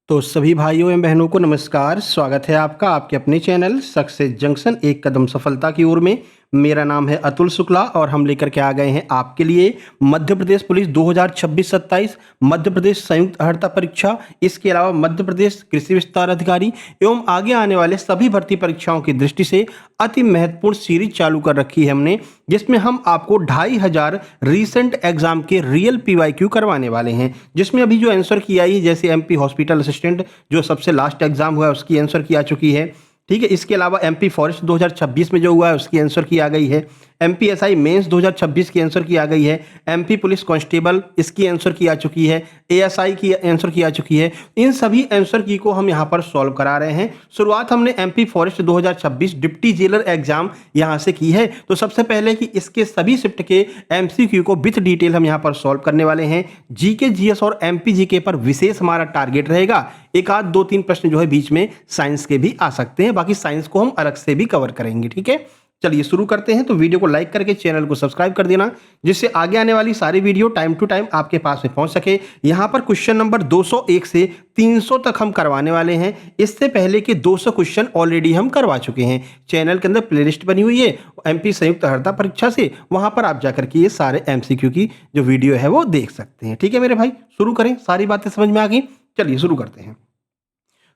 तो सभी भाइयों एवं बहनों को नमस्कार। स्वागत है आपका आपके अपने चैनल सक्सेस जंक्शन एक कदम सफलता की ओर में। मेरा नाम है अतुल शुक्ला और हम लेकर के आ गए हैं आपके लिए मध्य प्रदेश पुलिस 2026-27 मध्य प्रदेश संयुक्त अर्हता परीक्षा, इसके अलावा मध्य प्रदेश कृषि विस्तार अधिकारी एवं आगे आने वाले सभी भर्ती परीक्षाओं की दृष्टि से अति महत्वपूर्ण सीरीज चालू कर रखी है हमने, जिसमें हम आपको 2500 रीसेंट एग्जाम के रियल पीवाईक्यू करवाने वाले हैं। जिसमें अभी जो आंसर की आई है, जैसे एमपी हॉस्पिटल असिस्टेंट जो सबसे लास्ट एग्जाम हुआ है उसकी आंसर की आ चुकी है। ठीक है, इसके अलावा एमपी फॉरेस्ट 2026 में जो हुआ है उसकी आंसर की आ गई है। एमपी एसआई मेंस 2026 की आंसर की आ गई है। एमपी पुलिस कांस्टेबल इसकी आंसर की आ चुकी है। एएसआई की आंसर की आ चुकी है। इन सभी आंसर की को हम यहाँ पर सॉल्व करा रहे हैं। शुरुआत हमने MP forest 2026 deputy jailer exam यहाँ से की है। तो सबसे पहले कि इसके सभी शिफ्ट के एमसीक्यू को विथ डिटेल हम यहाँ पर सॉल्व करने वाले हैं। जीके जीएस और एमपी जीके पर विशेष हमारा टारगेट रहेगा। एक आध दो तीन प्रश्न जो है बीच में साइंस के भी आ सकते हैं, बाकी साइंस को हम अलग से भी कवर करेंगे। ठीक है, चलिए शुरू करते हैं। तो वीडियो को लाइक करके चैनल को सब्सक्राइब कर देना, जिससे आगे आने वाली सारी वीडियो टाइम टू टाइम आपके पास में पहुंच सके। यहां पर क्वेश्चन नंबर 201 से 300 तक हम करवाने वाले हैं। इससे पहले के 200 क्वेश्चन ऑलरेडी हम करवा चुके हैं। चैनल के अंदर प्लेलिस्ट बनी हुई है एमपी संयुक्त अर्हता परीक्षा से, वहां पर आप जाकर के ये सारे एमसीक्यू की जो वीडियो है वो देख सकते हैं। ठीक है मेरे भाई, शुरू करें। सारी बातें समझ में आ गई, चलिए शुरू करते हैं।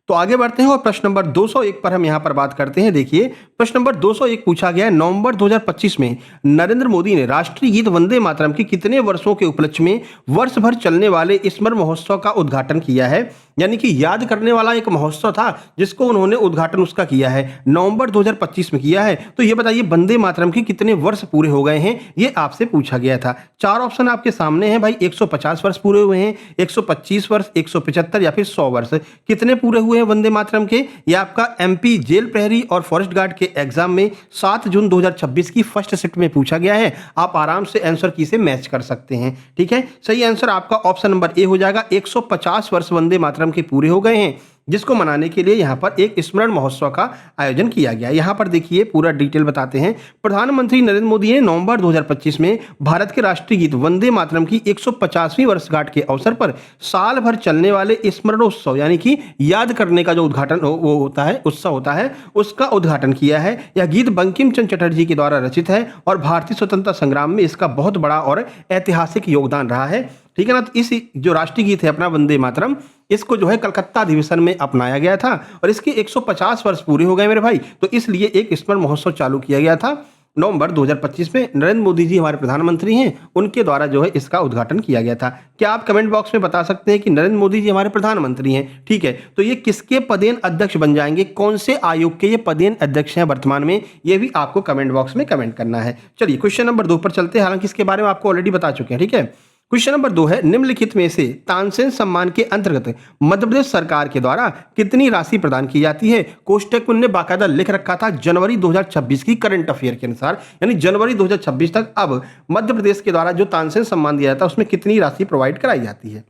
तो आगे बढ़ते हैं और प्रश्न नंबर 201 पर हम यहां पर बात करते हैं। देखिए, प्रश्न नंबर 201 पूछा गया है, नवंबर 2025 में नरेंद्र मोदी ने राष्ट्रीय गीत वंदे मातरम की कितने वर्षों के उपलक्ष्य में वर्ष भर चलने वाले स्मरण महोत्सव का उद्घाटन किया है। यानी कि याद करने वाला एक महोत्सव था जिसको उन्होंने उद्घाटन उसका किया है, नवंबर 2025 में किया है। तो ये बताइए वंदे मातरम की कितने वर्ष पूरे हो गए हैं, ये आपसे पूछा गया था। चार ऑप्शन आपके सामने हैं भाई। 150 वर्ष पूरे हुए हैं, 125 वर्ष, 175 या फिर 100 वर्ष। कितने पूरे हुए हैं वंदे मातरम के? ये आपका एमपी जेल प्रहरी और फॉरेस्ट गार्ड के एग्जाम में 7 जून 2026 की फर्स्ट शिफ्ट में पूछा गया है। आप आराम से आंसर की से मैच कर सकते हैं। ठीक है, सही आंसर आपका ऑप्शन नंबर ए हो जाएगा। 150 वर्ष वंदे मातरम के पूरे हो गए हैं, जिसको मनाने के लिए यहां पर एक स्मरण महोत्सव का आयोजन किया गया। यहां पर देखिए पूरा डिटेल बताते हैं। प्रधानमंत्री नरेंद्र मोदी ने नवंबर 2025 में भारत के राष्ट्रीय गीत वंदे मातरम की 150वीं वर्षगांठ के अवसर पर साल भर चलने वाले स्मरणोत्सव यानी कि याद करने का जो उद्घाटन वो होता है, उत्सव होता है, उसका उद्घाटन किया है। यह गीत बंकिम चंद्र चटर्जी के द्वारा रचित है और भारतीय स्वतंत्रता संग्राम में इसका बहुत बड़ा और ऐतिहासिक योगदान रहा है। ठीक है ना। तो इस जो राष्ट्रीय गीत है अपना वंदे मातरम, इसको जो है कलकत्ता अधिवेशन में अपनाया गया था और इसके 150 वर्ष पूरे हो गए मेरे भाई। तो इसलिए एक स्मरण महोत्सव चालू किया गया था नवंबर 2025 में। नरेंद्र मोदी जी हमारे प्रधानमंत्री हैं, उनके द्वारा जो है इसका उद्घाटन किया गया था। क्या आप कमेंट बॉक्स में बता सकते हैं कि नरेंद्र मोदी जी हमारे प्रधानमंत्री हैं? ठीक है, तो ये किसके पदेन अध्यक्ष बन जाएंगे, कौन से आयोग के ये पदेन अध्यक्ष हैं वर्तमान में, ये भी आपको कमेंट बॉक्स में कमेंट करना है। चलिए क्वेश्चन नंबर 2 पर चलते हैं। हालांकि इसके बारे में आपको ऑलरेडी बता चुके हैं। ठीक है, क्वेश्चन नंबर 2 है, निम्नलिखित में से तानसेन सम्मान के अंतर्गत मध्य प्रदेश सरकार के द्वारा कितनी राशि प्रदान की जाती है? कोष्टक में उन्होंने बाकायदा लिख रखा था जनवरी 2026 की करंट अफेयर के अनुसार, यानी जनवरी 2026 तक अब मध्य प्रदेश के द्वारा जो तानसेन सम्मान दिया जाता है उसमें कितनी राशि प्रोवाइड कराई जाती है।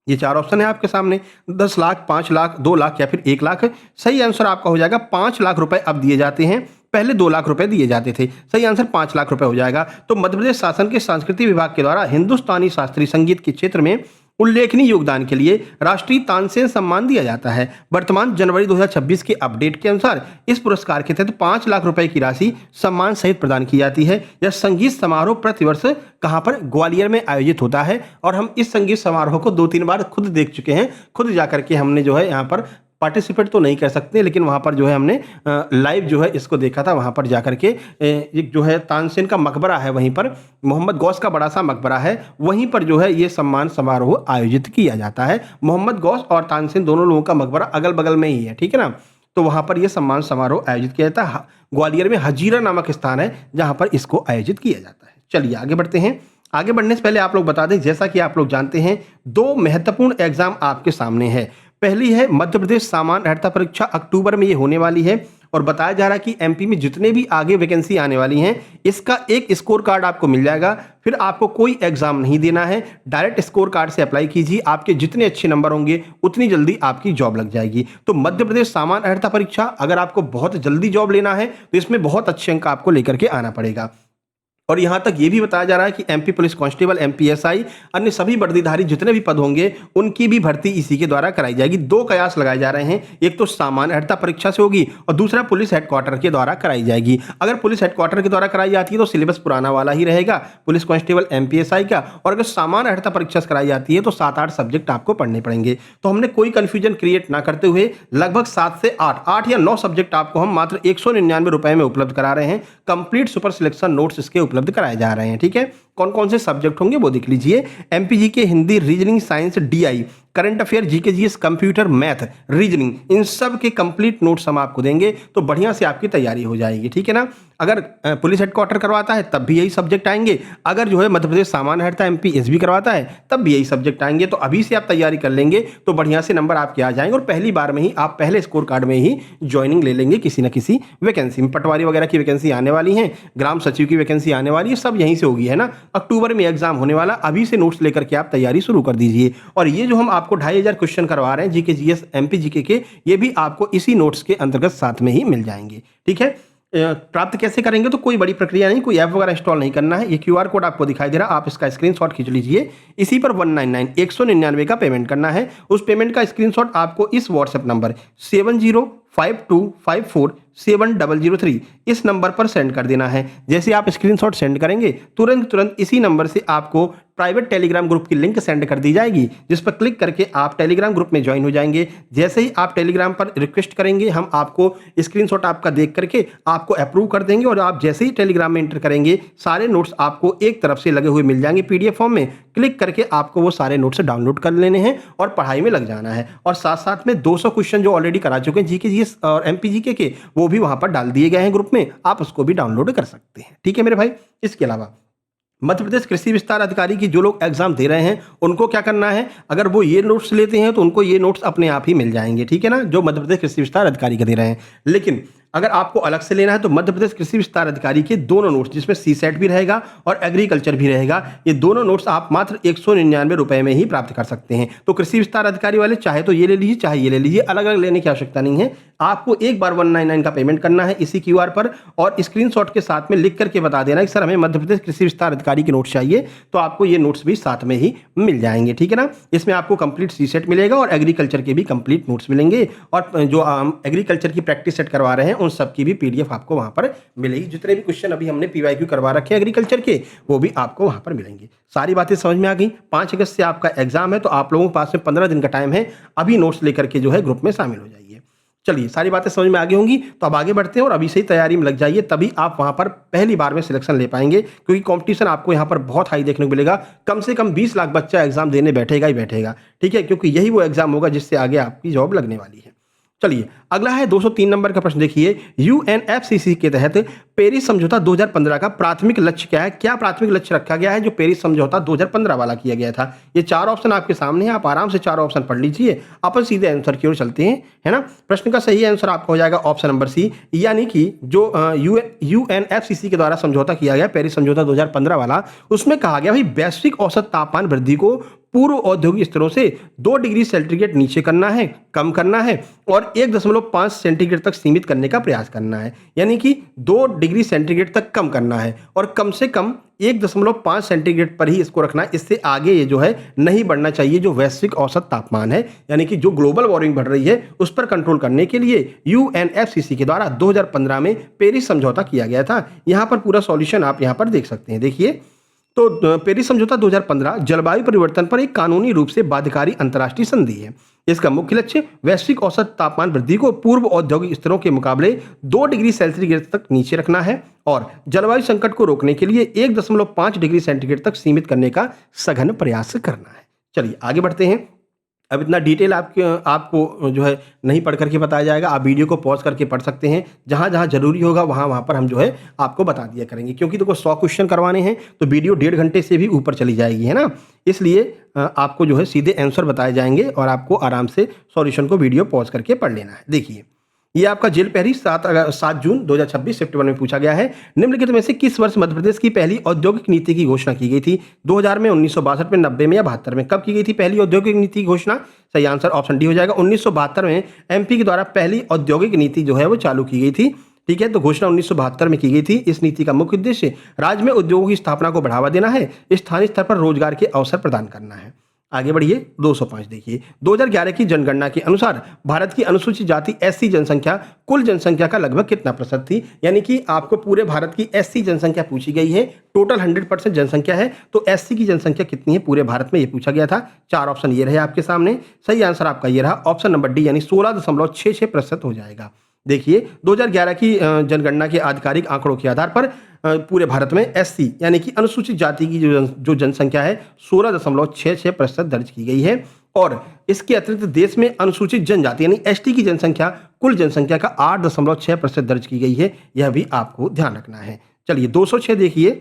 ये चार ऑप्शन है आपके सामने, 10 लाख, 5 लाख, 2 लाख या फिर 1 लाख। सही आंसर आपका हो जाएगा 5 लाख रुपए अब दिए जाते हैं, पहले 2 लाख रुपए दिए जाते थे। सही आंसर 5 लाख रुपए हो जाएगा। तो मध्य प्रदेश शासन के सांस्कृतिक विभाग के द्वारा हिंदुस्तानी शास्त्रीय संगीत के क्षेत्र में उल्लेखनीय योगदान के लिए राष्ट्रीय तानसेन सम्मान दिया जाता है। वर्तमान जनवरी 2026 के अपडेट के अनुसार इस पुरस्कार के तहत 5 लाख रुपए की राशि सम्मान सहित प्रदान की जाती है। यह संगीत समारोह प्रतिवर्ष कहां पर? ग्वालियर में आयोजित होता है और हम इस संगीत समारोह को 2-3 बार खुद देख चुके हैं। खुद जाकर के हमने जो है यहाँ पर पार्टिसिपेट तो नहीं कर सकते, लेकिन वहाँ पर जो है हमने लाइव जो है इसको देखा था। वहाँ पर जाकर के एक जो है तानसेन का मकबरा है, वहीं पर मोहम्मद गौस का बड़ा सा मकबरा है, वहीं पर जो है ये सम्मान समारोह आयोजित किया जाता है। मोहम्मद गौस और तानसेन दोनों लोगों का मकबरा अगल बगल में ही है। ठीक है ना। तो वहाँ पर यह सम्मान समारोह आयोजित किया जाता है। ग्वालियर में हजीरा नामक स्थान है जहाँ पर इसको आयोजित किया जाता है। चलिए आगे बढ़ते हैं। आगे बढ़ने से पहले आप लोग बता दें, जैसा कि आप लोग जानते हैं 2 महत्वपूर्ण एग्जाम आपके सामने है। पहली है मध्य प्रदेश सामान्य अर्हता परीक्षा, अक्टूबर में ये होने वाली है और बताया जा रहा है कि एमपी में जितने भी आगे वैकेंसी आने वाली हैं इसका एक स्कोर कार्ड आपको मिल जाएगा। फिर आपको कोई एग्जाम नहीं देना है, डायरेक्ट स्कोर कार्ड से अप्लाई कीजिए। आपके जितने अच्छे नंबर होंगे उतनी जल्दी आपकी जॉब लग जाएगी। तो मध्य प्रदेश सामान्य अर्हता परीक्षा अगर आपको बहुत जल्दी जॉब लेना है तो इसमें बहुत अच्छे अंक आपको लेकर के आना पड़ेगा। और यहां तक ये भी बताया जा रहा है कि एमपी पुलिस कांस्टेबल, एमपीएसआई, अन्य सभी वर्दीधारी जितने भी पद होंगे उनकी भी भर्ती इसी के द्वारा कराई जाएगी। दो कयास लगाए जा रहे हैं, एक तो सामान्य अर्हता परीक्षा से होगी और दूसरा पुलिस हेडक्वार्टर के द्वारा कराई जाएगी। अगर पुलिस हेडक्वार्टर के द्वारा कराई जाती है तो सिलेबस पुराना वाला ही रहेगा पुलिस कांस्टेबल, एमपीएसआई का, और अगर सामान्य अर्हता परीक्षा से कराई जाती है तो 7-8 सब्जेक्ट आपको पढ़ने पड़ेंगे। तो हमने कोई कंफ्यूजन क्रिएट ना करते हुए लगभग 7 से 8 या 9 सब्जेक्ट आपको हम मात्र 199 रुपए में उपलब्ध करा रहे हैं। कंप्लीट सुपर सिलेक्शन नोट्स इसके उपलब्ध कराए जा रहे हैं। ठीक है, कौन कौन से सब्जेक्ट होंगे वो देख लीजिए। एमपीजी के Hindi, reasoning, science, DI, current affair, GK, GS, computer, math, reasoning, इन सब के कंप्लीट नोट्स हम आपको देंगे तो बढ़िया से आपकी तैयारी हो जाएगी। ठीक है ना। अगर पुलिस हेडक्वार्टर करवाता है तब भी यही सब्जेक्ट आएंगे, अगर जो है मध्य प्रदेश सामान्य अर्हता एमपीएसबी करवाता है तब भी यही सब्जेक्ट आएंगे। तो अभी से आप तैयारी कर लेंगे तो बढ़िया से नंबर आपके आ जाएंगे और पहली बार में ही आप पहले स्कोर कार्ड में ही ज्वाइनिंग ले लेंगे किसी न किसी वैकेंसी में। पटवारी वगैरह की वैकेंसी आने वाली है, ग्राम सचिव की वैकेंसी आने वाली है, सब यहीं से होगी, है ना। अक्टूबर में एग्जाम होने वाला, अभी से नोट्स लेकर के आप तैयारी शुरू कर दीजिए। और ये जो हम आपको 2500 क्वेश्चन करवा रहे हैं जीके, जीएस, एमपी जीके के, ये भी आपको इसी नोट्स के अंतर्गत साथ में ही मिल जाएंगे। ठीक है। प्राप्त कैसे करेंगे, तो कोई बड़ी प्रक्रिया नहीं, कोई ऐप वगैरह इंस्टॉल नहीं करना है। ये क्यूआर कोड आपको दिखाई दे रहा है, आप इसका स्क्रीनशॉट खींच लीजिए। इसी पर 199 का पेमेंट करना है। उस पेमेंट का स्क्रीनशॉट आपको इस व्हाट्सएप नंबर 7052547003 इस नंबर पर सेंड कर देना है। जैसे आप स्क्रीनशॉट सेंड करेंगे तुरंत इसी नंबर से आपको प्राइवेट टेलीग्राम ग्रुप की लिंक सेंड कर दी जाएगी, जिस पर क्लिक करके आप टेलीग्राम ग्रुप में ज्वाइन हो जाएंगे। जैसे ही आप टेलीग्राम पर रिक्वेस्ट करेंगे हम आपको स्क्रीनशॉट आपका देख करके आपको अप्रूव कर देंगे और आप जैसे ही टेलीग्राम में एंटर करेंगे सारे नोट्स आपको एक तरफ से लगे हुए मिल जाएंगे पीडीएफ फॉर्म में। क्लिक करके आपको वो सारे नोट्स डाउनलोड कर लेने हैं और पढ़ाई में लग जाना है। और साथ साथ में 200 क्वेश्चन जो ऑलरेडी करा चुके हैं जीके, जीएस और एमपी जीके के, वो भी वहां पर डाल दिए गए हैं ग्रुप में, आप उसको भी डाउनलोड कर सकते हैं। ठीक है मेरे भाई। इसके अलावा मध्य प्रदेश कृषि विस्तार अधिकारी की जो लोग एग्जाम दे रहे हैं उनको क्या करना है, अगर वो ये नोट्स लेते हैं तो उनको ये नोट्स अपने आप ही मिल जाएंगे। ठीक है ना, जो मध्य प्रदेश कृषि विस्तार अधिकारी का दे रहे हैं। लेकिन अगर आपको अलग से लेना है तो मध्य प्रदेश कृषि विस्तार अधिकारी के दोनों नोट्स, जिसमें सीसेट भी रहेगा और एग्रीकल्चर भी रहेगा, ये दोनों नोट्स आप मात्र 199 रुपए में ही प्राप्त कर सकते हैं। तो कृषि विस्तार अधिकारी वाले चाहे तो ये ले लीजिए, चाहे ये ले लीजिए, अलग अलग लेने की आवश्यकता नहीं है। आपको एक बार 199 का पेमेंट करना है इसी क्यूआर पर और स्क्रीनशॉट के साथ में लिख करके बता देना कि सर हमें मध्य प्रदेश कृषि विस्तार अधिकारी के नोट्स चाहिए, तो आपको ये नोट्स भी साथ में ही मिल जाएंगे। ठीक है ना। इसमें आपको कंप्लीट सीसेट मिलेगा और एग्रीकल्चर के भी कंप्लीट नोट्स मिलेंगे और जो एग्रीकल्चर की प्रैक्टिस सेट करवा रहे हैं उन सब की भी पीडीएफ आपको वहां पर मिलेगी। जितने भी क्वेश्चन अभी हमने पीवाईक्यू करवा रखे हैं एग्रीकल्चर के, वो भी आपको वहां पर मिलेंगे। सारी बातें समझ में आ गई। 5 अगस्त से आपका एग्जाम है तो आप लोगों के पास में 15 दिन का टाइम है, अभी नोट्स लेकर के जो है ग्रुप में शामिल हो जाइए। चलिए, सारी बातें समझ में आ गई होंगी तो अब आगे बढ़ते हैं और अभी से ही तैयारी में लग जाइए, तभी आप वहां पर पहली बार में सिलेक्शन ले पाएंगे। क्योंकि कंपटीशन आपको यहां पर बहुत हाई देखने को मिलेगा। कम से कम 20 लाख बच्चा एग्जाम देने बैठेगा ही बैठेगा। ठीक है, क्योंकि यही वो एग्जाम होगा जिससे आगे आपकी जॉब लगने वाली है। चलिए, अगला है 203 नंबर का प्रश्न। देखिए, यूएनएफसीसी के तहत पेरिस समझौता 2015 का प्राथमिक लक्ष्य क्या है। क्या प्राथमिक लक्ष्य रखा गया है जो पेरिस समझौता 2015 वाला किया गया था। ये 4 ऑप्शन आपके सामने हैं, आप आराम से 4 ऑप्शन पढ़ लीजिए। अपन सीधे आंसर की ओर चलते हैं, है ना। प्रश्न का सही आंसर आपका हो जाएगा ऑप्शन नंबर सी, यानी कि जो यूएनएफसीसी के द्वारा समझौता किया गया पेरिस समझौता 2015 वाला, उसमें कहा गया भाई वैश्विक औसत तापमान वृद्धि को पूर्व औद्योगिक स्तरों से 2 डिग्री सेंटीग्रेड नीचे करना है, कम करना है और 1.5 सेंटीग्रेड तक सीमित करने का प्रयास करना है। यानी कि 2 डिग्री सेंटीग्रेड तक कम करना है और कम से कम 1.5 सेंटीग्रेड पर ही इसको रखना है। इससे आगे ये जो है नहीं बढ़ना चाहिए। जो वैश्विक औसत तापमान है, यानी कि जो ग्लोबल वार्मिंग बढ़ रही है, उस पर कंट्रोल करने के लिए यूएनएफसीसी के द्वारा 2015 में पेरिस समझौता किया गया था। यहाँ पर पूरा सॉल्यूशन आप यहाँ पर देख सकते हैं। देखिए, तो पेरिस समझौता 2015 जलवायु परिवर्तन पर एक कानूनी रूप से बाध्यकारी अंतर्राष्ट्रीय संधि है। इसका मुख्य लक्ष्य वैश्विक औसत तापमान वृद्धि को पूर्व औद्योगिक स्तरों के मुकाबले 2 डिग्री सेंटीग्रेड तक नीचे रखना है और जलवायु संकट को रोकने के लिए 1.5 डिग्री सेंटीग्रेड तक सीमित करने का सघन प्रयास करना है। चलिए आगे बढ़ते हैं। अब इतना डिटेल आपको जो है नहीं पढ़ करके बताया जाएगा, आप वीडियो को पॉज करके पढ़ सकते हैं। जहाँ जहाँ जरूरी होगा वहाँ पर हम जो है आपको बता दिया करेंगे, क्योंकि देखो 100 क्वेश्चन करवाने हैं तो वीडियो 1.5 घंटे से भी ऊपर चली जाएगी, है ना। इसलिए आपको जो है सीधे आंसर बताए जाएंगे और आपको आराम से सॉल्यूशन को वीडियो पॉज करके पढ़ लेना है। देखिए, ये आपका जेल पहरी 7 जून 2026 सेप्टेम्बर में पूछा गया है। निम्नलिखित में से किस वर्ष मध्य प्रदेश की पहली औद्योगिक नीति की घोषणा की गई थी। 2000 में, 1962 में, 90 में या 72 में। कब की गई थी पहली औद्योगिक नीति की घोषणा। सही आंसर ऑप्शन डी हो जाएगा। 1972 में एमपी के द्वारा पहली औद्योगिक नीति जो है वो चालू की गई थी। ठीक है, तो घोषणा 1972 में की गई थी। इस नीति का मुख्य उद्देश्य राज्य में उद्योगों की स्थापना को बढ़ावा देना है, स्थानीय स्तर पर रोजगार के अवसर प्रदान करना है। आगे बढ़िए 205 देखिए, 2011 की जनगणना के अनुसार भारत की अनुसूचित जाति एससी जनसंख्या कुल जनसंख्या का लगभग कितना प्रतिशत थी? यानी कि आपको पूरे भारत की एससी जनसंख्या पूछी गई है, टोटल 100% जनसंख्या है, तो एससी की जनसंख्या कितनी है पूरे भारत में, ये पूछा गया था। 4 ऑप्शन ये रहे आपके सामने। सही आंसर आपका ये रहा ऑप्शन नंबर डी, यानी 16.66% हो जाएगा। देखिए 2011 की जनगणना के आधिकारिक आंकड़ों के आधार पर पूरे भारत में एससी यानी कि अनुसूचित जाति की जो जनसंख्या है 16.66% दर्ज की गई है। और इसके अतिरिक्त देश में अनुसूचित जनजाति यानी एसटी की जनसंख्या कुल जनसंख्या का 8.6% दर्ज की गई है। यह भी आपको ध्यान रखना है। चलिए 206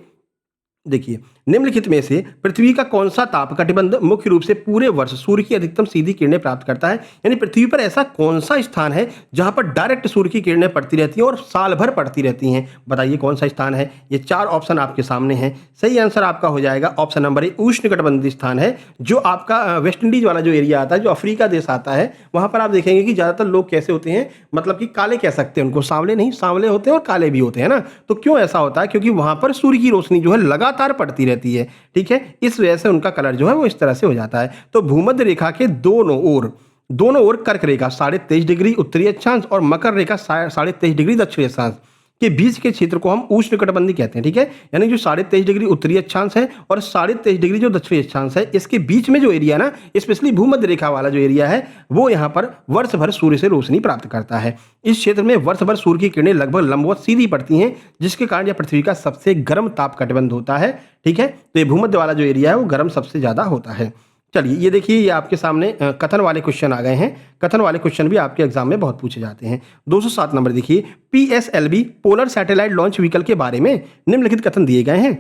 देखिए निम्नलिखित में से पृथ्वी का कौन सा ताप कटिबंध मुख्य रूप से पूरे वर्ष सूर्य की अधिकतम सीधी किरणें प्राप्त करता है? यानी पृथ्वी पर ऐसा कौन सा स्थान है जहां पर डायरेक्ट सूर्य की किरणें पड़ती रहती हैं और साल भर पड़ती रहती हैं? बताइए कौन सा स्थान है? ये 4 ऑप्शन आपके सामने हैं। सही आंसर आपका हो जाएगा ऑप्शन नंबर ए, उष्णकटिबंधीय स्थान है, जो आपका वेस्ट इंडीज वाला जो एरिया आता है, जो अफ्रीका देश आता है, वहां पर आप देखेंगे कि ज्यादातर लोग कैसे होते हैं, मतलब कि काले कह सकते हैं उनको, सांवले नहीं, सांवले होते हैं और काले भी होते हैं ना। तो क्यों ऐसा होता है? क्योंकि वहां पर सूर्य की रोशनी जो है लगातार पड़ती रहती है, ठीक है, इस वजह से उनका कलर जो है वो इस तरह से हो जाता है। तो भूमध्य रेखा के दोनों ओर कर्क रेखा 23.5 डिग्री उत्तरी अक्षांश और मकर रेखा 23.5 डिग्री दक्षिणी अक्षांश के बीच के क्षेत्र को हम उष्णकटिबंधीय कहते हैं, ठीक है। यानी जो 23.5 डिग्री उत्तरी अक्षांश है और 23.5 डिग्री जो दक्षिणी अक्षांश है, इसके बीच में जो एरिया है ना, स्पेशली भूमध्य रेखा वाला जो एरिया है, वो यहाँ पर वर्ष भर सूर्य से रोशनी प्राप्त करता है। इस क्षेत्र में वर्ष भर सूर्य की किरणें लगभग लंबवत सीधी पड़ती हैं, जिसके कारण यह पृथ्वी का सबसे गर्म ताप कटिबंध होता है, ठीक है। तो ये भूमध्य वाला जो एरिया है वो गर्म सबसे ज्यादा होता है। चलिए ये देखिए, ये आपके सामने कथन वाले क्वेश्चन आ गए हैं। कथन वाले क्वेश्चन भी आपके एग्जाम में बहुत पूछे जाते हैं। 207 नंबर देखिए, PSLV polar satellite launch vehicle के बारे में निम्नलिखित कथन दिए गए हैं।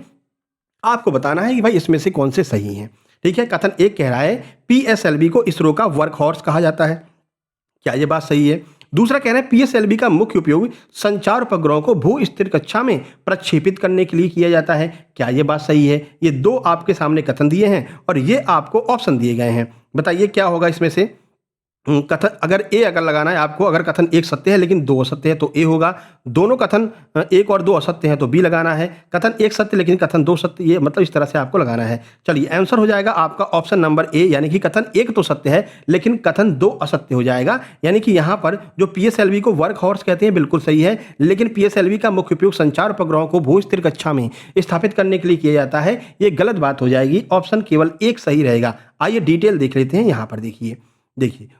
आपको बताना है कि भाई इसमें से कौन से सही हैं, ठीक है। कथन 1 कह रहा है पीएसएलवी को इसरो का वर्क हॉर्स कहा जाता है। क्या ये बात सही है? दूसरा कह रहा है पीएसएलवी का मुख्य उपयोग संचार उपग्रहों को भू स्थिर कक्षा में प्रक्षेपित करने के लिए किया जाता है। क्या ये बात सही है? ये 2 आपके सामने कथन दिए हैं और ये आपको ऑप्शन दिए गए हैं। बताइए क्या होगा इसमें से? कथन अगर लगाना है आपको, अगर कथन 1 सत्य है लेकिन 2 असत्य है तो ए होगा। दोनों कथन 1 और 2 असत्य हैं तो बी लगाना है। कथन 1 सत्य लेकिन कथन 2 सत्य, ये मतलब इस तरह से आपको लगाना है। चलिए आंसर हो जाएगा आपका ऑप्शन नंबर ए, यानी कि कथन 1 तो सत्य है लेकिन कथन 2 असत्य हो जाएगा। यानी कि यहाँ पर जो पीएसएलवी को वर्क हॉर्स कहते हैं बिल्कुल सही है, लेकिन पीएसएलवी का मुख्य उपयोग संचार उपग्रहों को भू स्थिर कक्षा में स्थापित करने के लिए किया जाता है, ये गलत बात हो जाएगी। ऑप्शन केवल 1 सही रहेगा। आइए डिटेल देख लेते हैं। यहाँ पर देखिए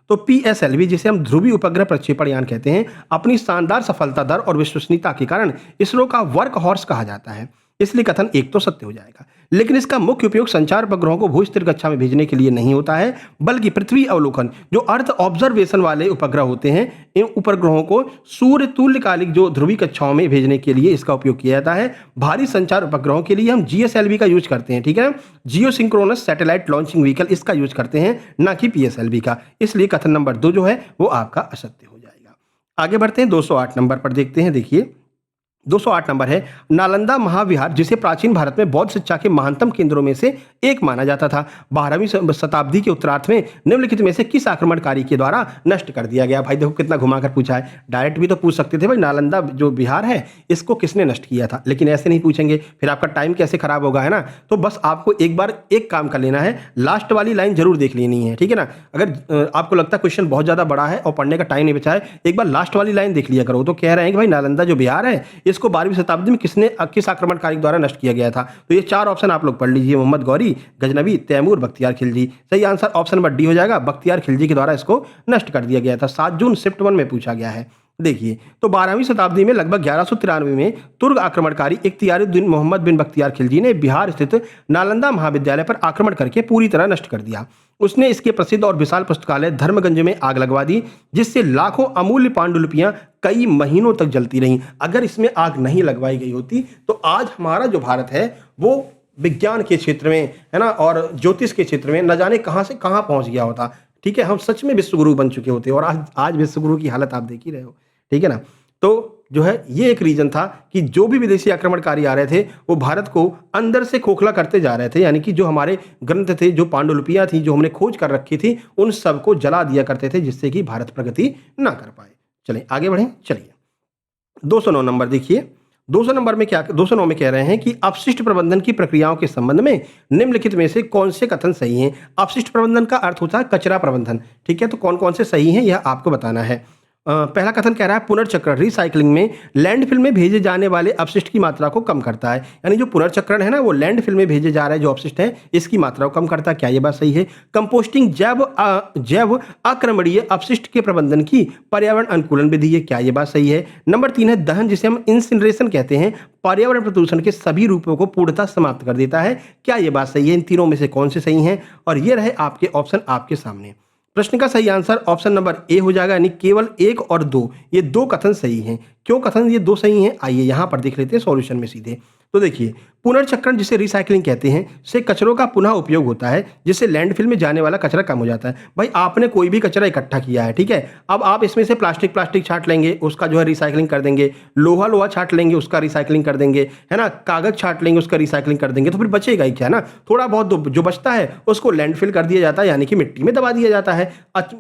तो पीएसएलवी, जिसे हम ध्रुवीय उपग्रह प्रक्षेपण यान कहते हैं, अपनी शानदार सफलता दर और विश्वसनीयता के कारण इसरो का वर्क हॉर्स कहा जाता है, इसलिए कथन 1 तो सत्य हो जाएगा। लेकिन इसका मुख्य उपयोग संचार उपग्रहों को भू स्थिर कक्षा में भेजने के लिए नहीं होता है, बल्कि पृथ्वी अवलोकन जो अर्थ ऑब्जर्वेशन वाले उपग्रह होते हैं, इन उपग्रहों को सूर्य तुल्यकालिक जो ध्रुवीय कक्षाओं में भेजने के लिए इसका उपयोग किया जाता है। भारी संचार उपग्रहों के लिए हम जीएसएलवी का यूज करते हैं, ठीक है, जियो सिंक्रोनस सैटेलाइट लॉन्चिंग व्हीकल, इसका यूज करते हैं, ना कि पीएसएलवी का। इसलिए कथन नंबर 2 जो है वो आपका असत्य हो जाएगा। आगे बढ़ते हैं 208 नंबर पर देखते हैं। देखिए 208 नंबर है, नालंदा महाविहार जिसे प्राचीन भारत में बौद्ध शिक्षा के महानतम केंद्रों में से एक माना जाता था, 12वीं शताब्दी के उत्तरार्ध में निम्नलिखित में से किस आक्रमणकारी के द्वारा नष्ट कर दिया गया? भाई देखो कितना घुमाकर पूछा है। डायरेक्ट भी तो पूछ सकते थे भाई नालंदा जो बिहार है इसको किसने नष्ट किया था, लेकिन ऐसे नहीं पूछेंगे, फिर आपका टाइम कैसे खराब होगा, है ना। तो बस आपको एक बार एक काम कर लेना है, लास्ट वाली लाइन जरूर देख लेनी है, ठीक है ना। अगर आपको लगता है क्वेश्चन बहुत ज्यादा बड़ा है और पढ़ने का टाइम नहीं बचा है, एक बार लास्ट वाली लाइन देख लिया करो। तो कह रहे हैं कि भाई नालंदा जो बिहार है इसको 12वीं शताब्दी में किस आक्रमणकारी द्वारा नष्ट किया गया था? तो ये 4 ऑप्शन आप लोग पढ़ लीजिए, मोहम्मद गौरी, गजनवी, तैमूर, बख्तियार खिलजी। सही आंसर ऑप्शन नंबर डी हो जाएगा, बख्तियार खिलजी के द्वारा इसको नष्ट कर दिया गया था। 7 जून शिफ्ट 1 में पूछा गया है। देखिए तो 12वीं शताब्दी में लगभग 1193 में तुर्क आक्रमणकारी इख्तियारुद्दीन मोहम्मद बिन बख्तियार खिलजी ने बिहार स्थित नालंदा महाविद्यालय पर आक्रमण करके पूरी तरह नष्ट कर दिया। उसने इसके प्रसिद्ध और विशाल पुस्तकालय धर्मगंज में आग लगवा दी, जिससे लाखों अमूल्य पांडुलिपियां कई महीनों तक जलती रहीं। अगर इसमें आग नहीं लगवाई गई होती तो आज हमारा जो भारत है वो विज्ञान के क्षेत्र में, है ना, और ज्योतिष के क्षेत्र में न जाने कहां से कहां पहुंच गया होता, ठीक है। हम सच में विश्वगुरु बन चुके होते और आज विश्वगुरु की हालत आप देख ही रहे हो, ठीक है ना। तो जो है ये एक रीजन था कि जो भी विदेशी आक्रमणकारी आ रहे थे वो भारत को अंदर से खोखला करते जा रहे थे, यानी कि जो हमारे ग्रंथ थे, जो पांडुलिपियां थी, जो हमने खोज कर रखी थी, उन सबको जला दिया करते थे, जिससे कि भारत प्रगति ना कर पाए। चलें आगे बढ़ें। चलिए 209 नंबर देखिए, 200 नंबर में क्या 209 में कह रहे हैं कि अपशिष्ट प्रबंधन की प्रक्रियाओं के संबंध में निम्नलिखित में से कौन से कथन सही हैं? अपशिष्ट प्रबंधन का अर्थ होता है कचरा प्रबंधन, ठीक है? तो कौन-कौन से सही हैं यह आपको बताना है। पहला कथन कह रहा है पुनर्चक्रण रिसाइक्लिंग में लैंडफिल में भेजे जाने वाले अपशिष्ट की मात्रा को कम करता है। यानी जो पुनर्चक्रण है ना वो लैंडफिल में भेजे जा रहा है जो अपशिष्ट है इसकी मात्रा को कम करता है। क्या ये बात सही है? कंपोस्टिंग जैव अक्रमणीय अपशिष्ट के प्रबंधन की पर्यावरण अनुकूलन विधि है। क्या ये बात सही है? नंबर 3 है दहन जिसे हम इंसिनरेशन कहते हैं पर्यावरण प्रदूषण के सभी रूपों को पूर्णतः समाप्त कर देता है। क्या ये बात सही है? इन तीनों में से कौन से सही हैं? और ये रहे आपके ऑप्शन आपके सामने। प्रश्न का सही आंसर ऑप्शन नंबर ए हो जाएगा, यानी केवल 1 और 2 ये 2 कथन सही हैं। क्यों कथन ये 2 सही हैं? आइए यहाँ पर देख लेते हैं सॉल्यूशन में सीधे। तो देखिए, पुनर्चक्रण जिसे रिसाइक्लिंग कहते हैं से कचरों का पुनः उपयोग होता है जिससे लैंडफिल में जाने वाला कचरा कम हो जाता है। भाई आपने कोई भी कचरा इकट्ठा किया है, ठीक है? अब आप इसमें से प्लास्टिक छाँट लेंगे, उसका जो है रिसाइक्लिंग कर देंगे, लोहा छाँट लेंगे, उसका रिसाइक्लिंग कर देंगे, है ना? कागज़ छाँट लेंगे, उसका रिसाइक्लिंग कर देंगे, तो फिर बचेगा ही क्या ना? थोड़ा बहुत जो बचता है उसको लैंडफिल कर दिया जाता है, यानी कि मिट्टी में दबा दिया जाता है।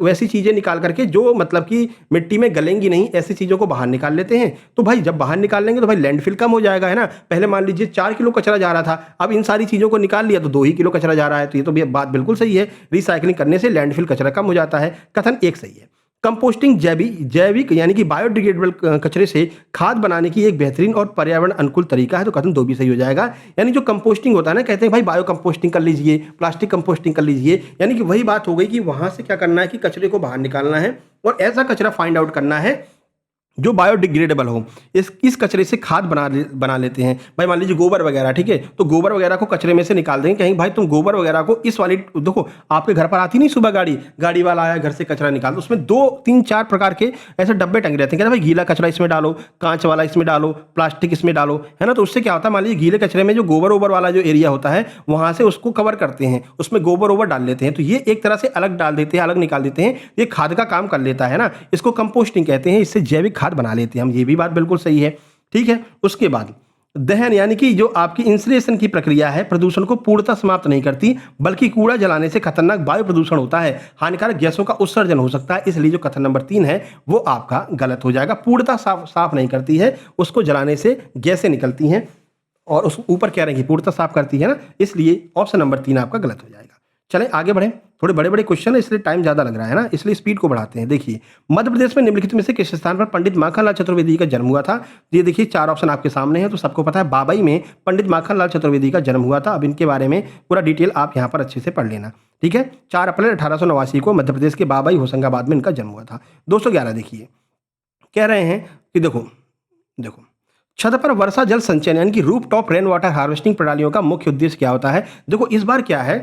वैसी चीज़ें निकाल करके जो मतलब कि मिट्टी में गलेंगी नहीं, ऐसी चीज़ों को बाहर निकाल लेते हैं। तो भाई जब बाहर निकाल लेंगे तो भाई लैंडफिल कम हो जाएगा, है ना? पहले मान लीजिए 4 किलो कचरा जा रहा था, अब इन सारी चीज़ों को निकाल लिया तो 2 ही किलो कचरा जा रहा है। तो ये तो बात बिल्कुल सही है, रिसाइक्लिंग करने से लैंडफिल कचरा कम हो जाता है। कथन 1 सही है। कंपोस्टिंग जैविक यानी कि बायोडिग्रेडेबल कचरे से खाद बनाने की एक बेहतरीन और पर्यावरण अनुकूल तरीका है, तो कथन 2 भी सही हो जाएगा। यानी जो कंपोस्टिंग होता है ना, कहते हैं भाई बायो कंपोस्टिंग कर लीजिए, प्लास्टिक कंपोस्टिंग कर लीजिए, यानी कि वही बात हो गई कि वहाँ से क्या करना है कि कचरे को बाहर निकालना है और ऐसा कचरा फाइंड आउट करना है जो बायोडिग्रेडेबल हो। इस कचरे से खाद बना लेते हैं। भाई मान लीजिए गोबर वगैरह, ठीक है? तो गोबर वगैरह को कचरे में से निकाल देंगे, कहेंगे भाई तुम गोबर वगैरह को इस वाली देखो, आपके घर पर आती नहीं सुबह गाड़ी वाला आया घर से कचरा निकाल, तो उसमें 2 3 4 प्रकार के ऐसे डब्बे टंगे रहते हैं। कहते हैं भाई गीला कचरा इसमें डालो, कांच वाला इसमें डालो, प्लास्टिक इसमें डालो, है ना? तो उससे क्या होता है, मान लीजिए गीले कचरे में जो गोबर ओबर वाला जो एरिया होता है वहां से उसको कवर करते हैं, उसमें गोबर ओबर डाल लेते हैं, तो ये एक तरह से अलग डाल देते हैं, अलग निकाल देते हैं, ये खाद का काम कर लेता है ना। इसको कंपोस्टिंग कहते हैं, इससे जैविक खाद बना लेते हैं हम। ये भी बात बिल्कुल सही है, ठीक है? उसके बाद दहन यानी कि जो आपकी इंसिनरेशन की प्रक्रिया है प्रदूषण को पूर्णतः समाप्त नहीं करती, बल्कि कूड़ा जलाने से खतरनाक वायु प्रदूषण होता है, हानिकारक गैसों का उत्सर्जन हो सकता है। इसलिए जो कथन नंबर 3 है वो आपका गलत हो जाएगा। पूर्णतः साफ नहीं करती है, उसको जलाने से गैसें निकलती हैं और उस ऊपर कह रहे हैं कि पूर्णतः साफ करती है ना, इसलिए ऑप्शन नंबर 3 आपका गलत हो जाएगा। चलें आगे बढ़ें, थोड़े बड़े-बड़े क्वेश्चन है इसलिए टाइम ज़्यादा लग रहा है ना, इसलिए स्पीड को बढ़ाते हैं। देखिए, मध्य प्रदेश में निम्नलिखित में से किस स्थान पर पंडित माखनलाल चतुर्वेदी का जन्म हुआ था? ये देखिए 4 ऑप्शन आपके सामने हैं, तो सबको पता है बाबई में पंडित माखनलाल चतुर्वेदी का जन्म हुआ था। अब इनके बारे में पूरा डिटेल आप यहाँ पर अच्छे से पढ़ लेना, ठीक है? 4 अप्रैल 1889 को मध्य प्रदेश के बाबई होशंगाबाद में इनका जन्म हुआ था। 211 देखिए, कह रहे हैं कि देखो छत पर वर्षा जल संचयन यानी कि रूफटॉप रेन वाटर हार्वेस्टिंग प्रणालियों का मुख्य उद्देश्य क्या होता है? देखो इस बार क्या है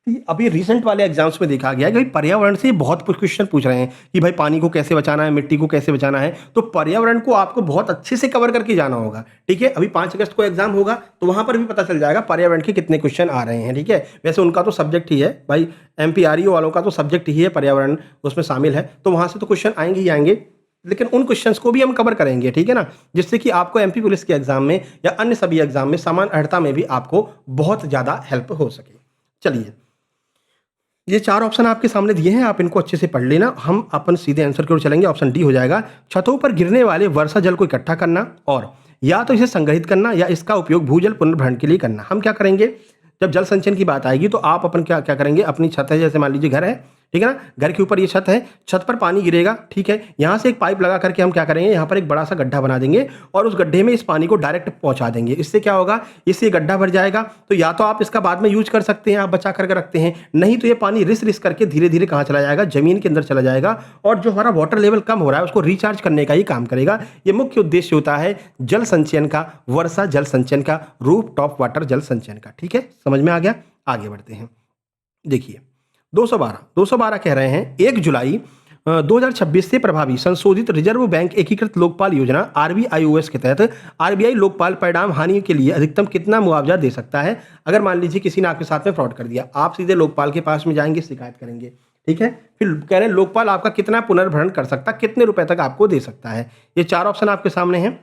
कि अभी रिसेंट वाले एग्जाम्स में देखा गया है कि भाई पर्यावरण से बहुत कुछ क्वेश्चन पूछ रहे हैं कि भाई पानी को कैसे बचाना है, मिट्टी को कैसे बचाना है, तो पर्यावरण को आपको बहुत अच्छे से कवर करके जाना होगा, ठीक है? अभी 5 अगस्त को एग्जाम होगा तो वहां पर भी पता चल जाएगा पर्यावरण के कितने क्वेश्चन आ रहे हैं, ठीक है? वैसे उनका तो सब्जेक्ट ही है भाई, एमपीआरईओ वालों का तो सब्जेक्ट ही है पर्यावरण, उसमें शामिल है, तो वहां से तो क्वेश्चन आएंगे ही आएंगे, लेकिन उन क्वेश्चंस को भी हम कवर करेंगे, ठीक है ना? जिससे कि आपको एमपी पुलिस के एग्जाम में या अन्य सभी एग्जाम में समान अर्हता में भी आपको बहुत ज़्यादा हेल्प हो सके। चलिए, ये 4 ऑप्शन आपके सामने दिए हैं, आप इनको अच्छे से पढ़ लेना। हम अपन सीधे आंसर की ओर चलेंगे, ऑप्शन डी हो जाएगा। छतों पर गिरने वाले वर्षा जल को इकट्ठा करना और या तो इसे संग्रहित करना या इसका उपयोग भूजल पुनर्भरण के लिए करना। हम क्या करेंगे, जब जल संचयन की बात आएगी तो आप अपन क्या क्या करेंगे, अपनी छत है, जैसे मान लीजिए घर है, ठीक है ना? घर के ऊपर ये छत है, छत पर पानी गिरेगा, ठीक है? यहाँ से एक पाइप लगा करके हम क्या करेंगे, यहाँ पर एक बड़ा सा गड्ढा बना देंगे और उस गड्ढे में इस पानी को डायरेक्ट पहुँचा देंगे। इससे क्या होगा, इससे गड्ढा भर जाएगा, तो या तो आप इसका बाद में यूज कर सकते हैं, आप बचा करके रखते हैं, नहीं तो ये पानी रिस करके धीरे धीरे कहाँ चला जाएगा, जमीन के अंदर चला जाएगा और जो हमारा वाटर लेवल कम हो रहा है उसको रिचार्ज करने का ही काम करेगा। ये मुख्य उद्देश्य होता है जल संचयन का, वर्षा जल संचयन का, रूफ टॉप वाटर जल संचयन का, ठीक है? समझ में आ गया? आगे बढ़ते हैं। देखिए 212 कह रहे हैं 1 जुलाई 2026 से प्रभावी संशोधित रिजर्व बैंक एकीकृत लोकपाल योजना आरबीआईओएस के तहत आरबीआई लोकपाल परिणाम हानि के लिए अधिकतम कितना मुआवजा दे सकता है? अगर मान लीजिए किसी ने आपके साथ में फ्रॉड कर दिया, आप सीधे लोकपाल के पास में जाएंगे, शिकायत करेंगे, ठीक है? फिर कह रहे हैं लोकपाल आपका कितना पुनर्भरण कर सकता, कितने रुपए तक आपको दे सकता है? ये 4 ऑप्शन आपके सामने हैं।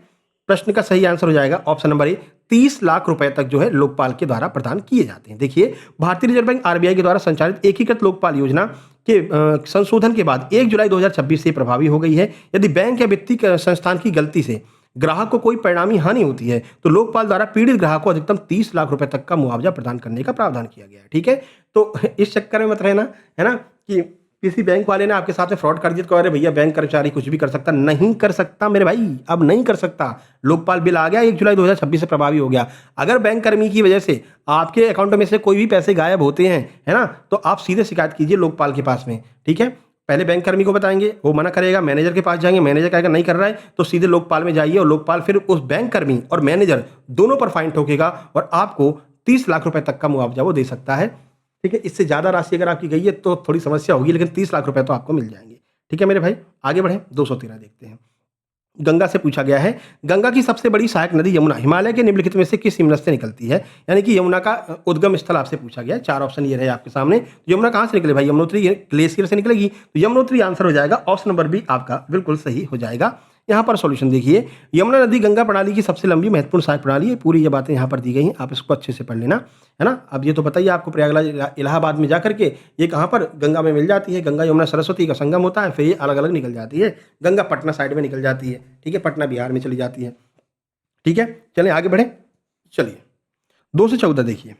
प्रश्न का सही आंसर हो जाएगा ऑप्शन नंबर ए, 30 लाख रुपए तक जो है लोकपाल के द्वारा प्रदान किए जाते हैं। देखिए, भारतीय रिजर्व बैंक आरबीआई के द्वारा संचालित एकीकृत लोकपाल योजना के संशोधन के बाद 1 जुलाई 2026 से प्रभावी हो गई है। यदि बैंक या वित्तीय संस्थान की गलती से ग्राहक को कोई परिणामी हानि होती है तो लोकपाल द्वारा पीड़ित ग्राहक को अधिकतम 30 लाख रुपए तक का मुआवजा प्रदान करने का प्रावधान किया गया है। ठीक है, तो इस चक्कर में मत रहना, है ना, कि किसी बैंक वाले ने आपके साथ में फ्रॉड कर दिया तो अरे भैया बैंक कर्मचारी कुछ भी कर सकता, नहीं कर सकता मेरे भाई, अब नहीं कर सकता। लोकपाल बिल आ गया, 1 जुलाई 2026 से प्रभावी हो गया। अगर बैंक कर्मी की वजह से आपके अकाउंट में से कोई भी पैसे गायब होते हैं, है ना, तो आप सीधे शिकायत कीजिए लोकपाल के पास में। ठीक है, पहले बैंक कर्मी को बताएंगे, वो मना करेगा, मैनेजर के पास जाएंगे, मैनेजर कहेगा नहीं कर रहा है तो सीधे लोकपाल में जाइए और लोकपाल फिर उस बैंक कर्मी और मैनेजर दोनों पर फाइन ठोकेगा और आपको 30 लाख रुपए तक का मुआवजा वो दे सकता है। ठीक है, इससे ज़्यादा राशि अगर आपकी गई है तो थोड़ी समस्या होगी, लेकिन 30 लाख रुपए तो आपको मिल जाएंगे। ठीक है मेरे भाई, आगे बढ़ें। 213 देखते हैं। गंगा से पूछा गया है, गंगा की सबसे बड़ी सहायक नदी यमुना हिमालय के निम्नलिखित में से किस हिमनद से निकलती है? यानी कि यमुना का उद्गम स्थल आपसे पूछा गया है। 4 ऑप्शन ये रहे आपके सामने। यमुना कहाँ से निकले भाई? यमुनोत्री ग्लेशियर से निकलेगी, तो यमुनोत्री आंसर हो जाएगा। ऑप्शन नंबर बी आपका बिल्कुल सही हो जाएगा। यहाँ पर सॉल्यूशन देखिए, यमुना नदी गंगा प्रणाली की सबसे लंबी महत्वपूर्ण सहायक प्रणाली है। पूरी ये बातें यहाँ पर दी गई हैं, आप इसको अच्छे से पढ़ लेना, है ना। अब ये तो बताइए आपको, प्रयागराज इलाहाबाद में जा करके ये कहाँ पर गंगा में मिल जाती है, गंगा यमुना सरस्वती का संगम होता है, फिर ये अलग अलग निकल जाती है। गंगा पटना साइड में निकल जाती है, ठीक है, पटना बिहार में चली जाती है। ठीक है, चलिए आगे बढ़े। चलिए 214 देखिए,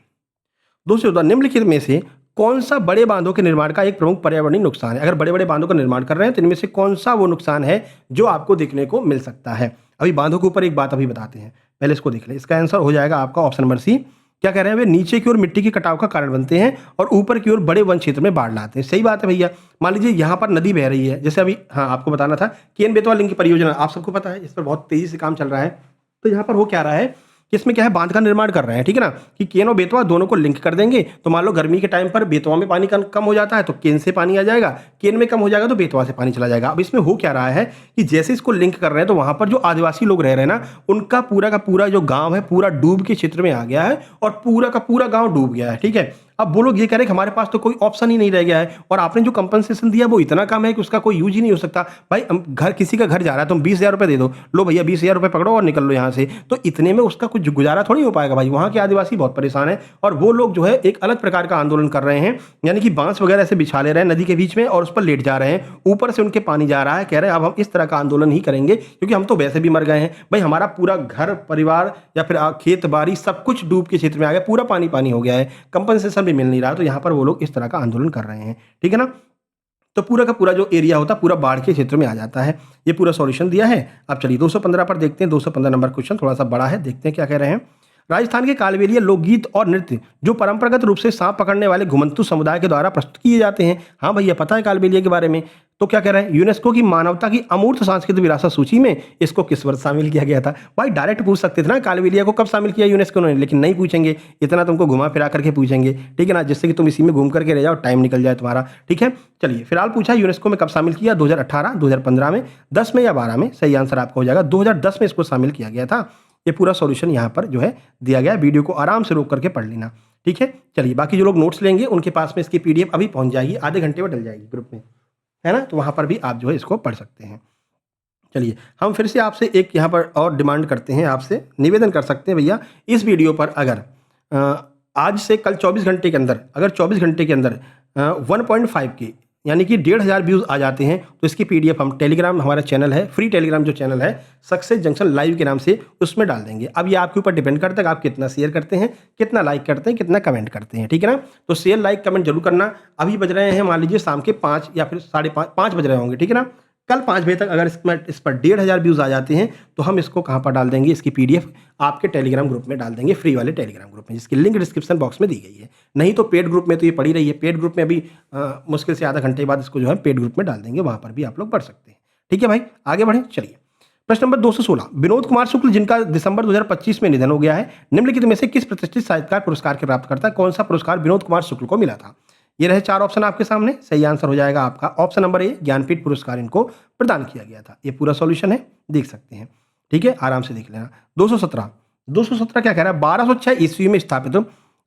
214 निम्नलिखित में से कौन सा बड़े बांधों के निर्माण का एक प्रमुख पर्यावरणीय नुकसान है? अगर बड़े बड़े बांधों का निर्माण कर रहे हैं तो इनमें से कौन सा वो नुकसान है जो आपको देखने को मिल सकता है? अभी बांधों के ऊपर एक बात अभी बताते हैं, पहले इसको देख लें। इसका आंसर हो जाएगा आपका ऑप्शन नंबर सी। क्या कह रहे हैं? वे नीचे की ओर मिट्टी के कटाव का कारण बनते हैं और ऊपर की ओर बड़े वन क्षेत्र में बाढ़ लाते हैं। सही बात है भैया। मान लीजिए यहाँ पर नदी बह रही है, जैसे अभी हाँ आपको बताना था केन बेतवा लिंक की परियोजना, आप सबको पता है, इस पर बहुत तेजी से काम चल रहा है। तो यहाँ पर हो क्या रहा है कि इसमें क्या है, बांध का निर्माण कर रहे हैं, ठीक है ना, कि केन और बेतवा दोनों को लिंक कर देंगे। तो मान लो गर्मी के टाइम पर बेतवा में पानी कम हो जाता है तो केन से पानी आ जाएगा, केन में कम हो जाएगा तो बेतवा से पानी चला जाएगा। अब इसमें हो क्या रहा है कि जैसे इसको लिंक कर रहे हैं तो वहां पर जो आदिवासी लोग रह रहे हैं ना, उनका पूरा का पूरा जो गांव है पूरा डूब के क्षेत्र में आ गया है और पूरा का पूरा गांव डूब गया है। ठीक है, अब वो लोग ये कह रहे हैं कि हमारे पास तो कोई ऑप्शन ही नहीं रह गया है और आपने जो कंपनसेशन दिया वो इतना कम है कि उसका कोई यूज ही नहीं हो सकता। भाई घर किसी का घर जा रहा है, तुम 20,000 रुपये दे दो, लो भैया 20,000 रुपये पकड़ो और निकल लो यहाँ से, तो इतने में उसका कुछ गुजारा थोड़ी हो पाएगा भाई। वहाँ के आदिवासी बहुत परेशान है और वो लोग जो है एक अलग प्रकार का आंदोलन कर रहे हैं, यानी कि बांस वगैरह से बिछा ले रहे हैं नदी के बीच में और उस पर लेट जा रहे हैं, ऊपर से उनके पानी जा रहा है। कह रहे हैं अब हम इस तरह का आंदोलन ही करेंगे क्योंकि हम तो वैसे भी मर गए हैं भाई, हमारा पूरा घर परिवार या फिर खेत बाड़ी सब कुछ डूब के क्षेत्र में आ गया, पूरा पानी पानी हो गया है, कंपनसेशन भी मिल नहीं रहा। तो यहाँ पर वो लोग इस तरह का आंदोलन कर रहे हैं, ठीक है ना। तो पूरा का पूरा जो एरिया होता है पूरा बाढ़ के क्षेत्र में आ जाता है। ये पूरा सॉल्यूशन दिया है। अब चलिए 215 पर देखते हैं। 215 नंबर क्वेश्चन थोड़ा सा बड़ा है, देखते हैं क्या कह रहे हैं। राजस्थान के कालबेलिया लोकगीत और नृत्य जो परंपरागत रूप से सांप पकड़ने वाले घुमंतु समुदाय के द्वारा प्रस्तुत किए जाते हैं। हाँ भैया पता है कालबेलिया के बारे में। तो क्या कह रहे हैं, यूनेस्को की मानवता की अमूर्त सांस्कृतिक विरासत सूची में इसको किस वर्ष शामिल किया गया था? भाई डायरेक्ट पूछ सकते थे ना कालबेलिया को कब शामिल किया यूनेस्को ने, लेकिन नहीं पूछेंगे, इतना तुमको घुमा फिरा करके पूछेंगे, ठीक है ना, जिससे कि तुम इसी में घूम करके रह जाओ, टाइम निकल जाए तुम्हारा। ठीक है, चलिए फिलहाल पूछा यूनेस्को में कब शामिल किया, 2018, 2015 में, 10 में या 12 में? सही आंसर आपका हो जाएगा 2010 में इसको शामिल किया गया था। ये पूरा सॉल्यूशन यहाँ पर जो है दिया गया है, वीडियो को आराम से रोक करके पढ़ लेना, ठीक है। चलिए बाकी जो लोग नोट्स लेंगे उनके पास में इसकी पीडीएफ अभी पहुंच जाएगी, आधे घंटे में डल जाएगी ग्रुप में, है ना, तो वहाँ पर भी आप जो है इसको पढ़ सकते हैं। चलिए हम फिर से आपसे एक यहाँ पर और डिमांड करते हैं, आपसे निवेदन कर सकते हैं भैया, इस वीडियो पर अगर आज से कल 24 घंटे के अंदर, अगर 24 घंटे के अंदर 1.5 के यानी कि 1,500 व्यूज़ आ जाते हैं तो इसकी पीडीएफ हम टेलीग्राम, हमारा चैनल है, फ्री टेलीग्राम जो चैनल है सक्सेस जंक्शन लाइव के नाम से, उसमें डाल देंगे। अब ये आपके ऊपर डिपेंड करता है कि आप कितना शेयर करते हैं, कितना लाइक करते हैं, कितना कमेंट करते हैं, ठीक है ना। तो शेयर लाइक कमेंट जरूर करना। अभी बज रहे हैं मान लीजिए शाम के 5 या फिर 5:30 बज रहे होंगे, ठीक है ना। कल 5 बजे तक अगर इस पर 1,500 व्यूज़ आ जाते हैं तो हम इसको कहाँ पर डाल देंगे, इसकी पीडीएफ आपके टेलीग्राम ग्रुप में डाल देंगे, फ्री वाले टेलीग्राम ग्रुप में, जिसकी लिंक डिस्क्रिप्शन बॉक्स में दी गई है। नहीं तो पेड ग्रुप में तो ये पड़ी रही है, पेड ग्रुप में अभी मुश्किल से आधा घंटे बाद इसको जो है पेड ग्रुप में डाल देंगे, वहाँ पर भी आप लोग पढ़ सकते हैं, ठीक है भाई। आगे बढ़ें, चलिए प्रश्न नंबर 216, विनोद कुमार शुक्ल जिनका दिसंबर 2025 में निधन हो गया है, निम्नलिखित में से किस प्रतिष्ठित साहित्यकार पुरस्कार के प्राप्त करता है? कौन सा पुरस्कार विनोद कुमार शुक्ल को मिला था? ये रहे 4 ऑप्शन आपके सामने। सही आंसर हो जाएगा आपका ऑप्शन नंबर ए, ज्ञानपीठ पुरस्कार इनको प्रदान किया गया था। ये पूरा सॉल्यूशन है, देख सकते हैं, ठीक है, आराम से देख लेना। 217 क्या कह रहा है, 1206 ईस्वी में स्थापित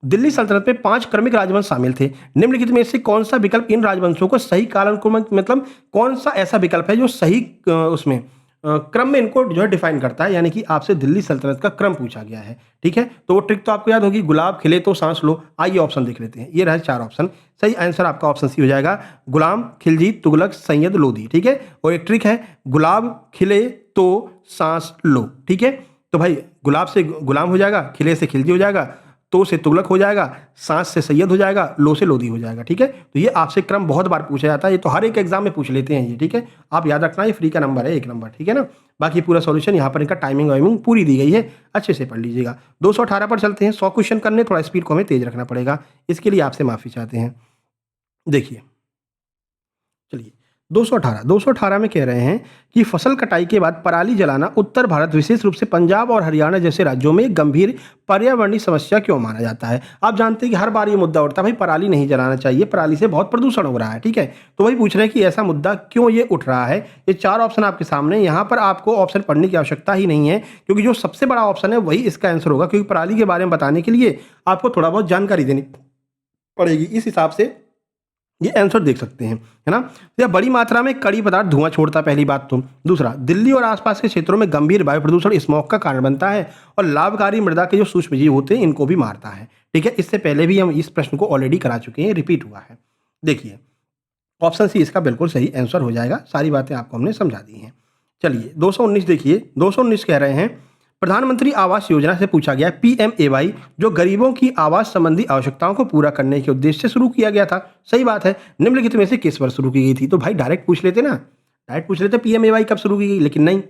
दिल्ली सल्तनत में 5 क्रमिक राजवंश शामिल थे, निम्नलिखित में से कौन सा विकल्प इन राजवंशों को सही कालानुक्रम, मतलब कौन सा ऐसा विकल्प है जो सही उसमें क्रम में इनको जो है डिफाइन करता है, यानी कि आपसे दिल्ली सल्तनत का क्रम पूछा गया है, ठीक है। तो वो ट्रिक तो आपको याद होगी, गुलाब खिले तो सांस लो। आइए ऑप्शन देख लेते हैं, ये रहे 4 ऑप्शन। सही आंसर आपका ऑप्शन सी हो जाएगा, गुलाम, खिलजी, तुगलक, सैयद लोधी, ठीक है। और एक ट्रिक है, गुलाब खिले तो सांस लो। ठीक है, तो भाई गुलाब से गुलाम हो जाएगा, खिले से खिलजी हो जाएगा, तो से तुगलक हो जाएगा, सांस से सैयद हो जाएगा, लो से लोधी हो जाएगा। ठीक है, तो ये आपसे क्रम बहुत बार पूछा जाता है, ये तो हर एक एग्जाम में पूछ लेते हैं ये। ठीक है, आप याद रखना, ये फ्री का नंबर है, 1 नंबर। ठीक है ना, बाकी पूरा सॉल्यूशन यहाँ पर इनका टाइमिंग वाइमिंग पूरी दी गई है, अच्छे से पढ़ लीजिएगा। 218 पर चलते हैं। 100 क्वेश्चन करने, थोड़ा स्पीड को हमें तेज रखना पड़ेगा, इसके लिए आपसे माफी चाहते हैं। देखिए, चलिए 218 में कह रहे हैं कि फसल कटाई के बाद पराली जलाना उत्तर भारत, विशेष रूप से पंजाब और हरियाणा जैसे राज्यों में एक गंभीर पर्यावरणीय समस्या क्यों माना जाता है। आप जानते हैं कि हर बार ये मुद्दा उठता है, भाई पराली नहीं जलाना चाहिए, पराली से बहुत प्रदूषण हो रहा है। ठीक है, तो वही पूछ रहे हैं कि ऐसा मुद्दा क्यों ये उठ रहा है। ये 4 ऑप्शन आपके सामने, यहाँ पर आपको ऑप्शन पढ़ने की आवश्यकता ही नहीं है, क्योंकि जो सबसे बड़ा ऑप्शन है वही इसका आंसर होगा, क्योंकि पराली के बारे में बताने के लिए आपको थोड़ा बहुत जानकारी देनी पड़ेगी। इस हिसाब से ये आंसर देख सकते हैं, है ना। तो बड़ी मात्रा में कड़ी पदार्थ धुआं छोड़ता है, पहली बात तो। दूसरा, दिल्ली और आसपास के क्षेत्रों में गंभीर वायु प्रदूषण स्मॉग का कारण बनता है और लाभकारी मृदा के जो सूक्ष्म जीव होते हैं इनको भी मारता है। ठीक है, इससे पहले भी हम इस प्रश्न को ऑलरेडी करा चुके हैं, रिपीट हुआ है। देखिए, ऑप्शन सी इसका बिल्कुल सही आंसर हो जाएगा, सारी बातें आपको हमने समझा दी हैं। चलिए 219 देखिए, 219 कह रहे हैं प्रधानमंत्री आवास योजना से पूछा गया PMAY जो गरीबों की आवास संबंधी आवश्यकताओं को पूरा करने के उद्देश्य से शुरू किया गया था। सही बात है, निम्नलिखित में से किस वर्ष शुरू की गई थी। तो भाई डायरेक्ट पूछ लेते ना, डायरेक्ट पूछ लेते PMAY कब शुरू की गई, लेकिन नहीं।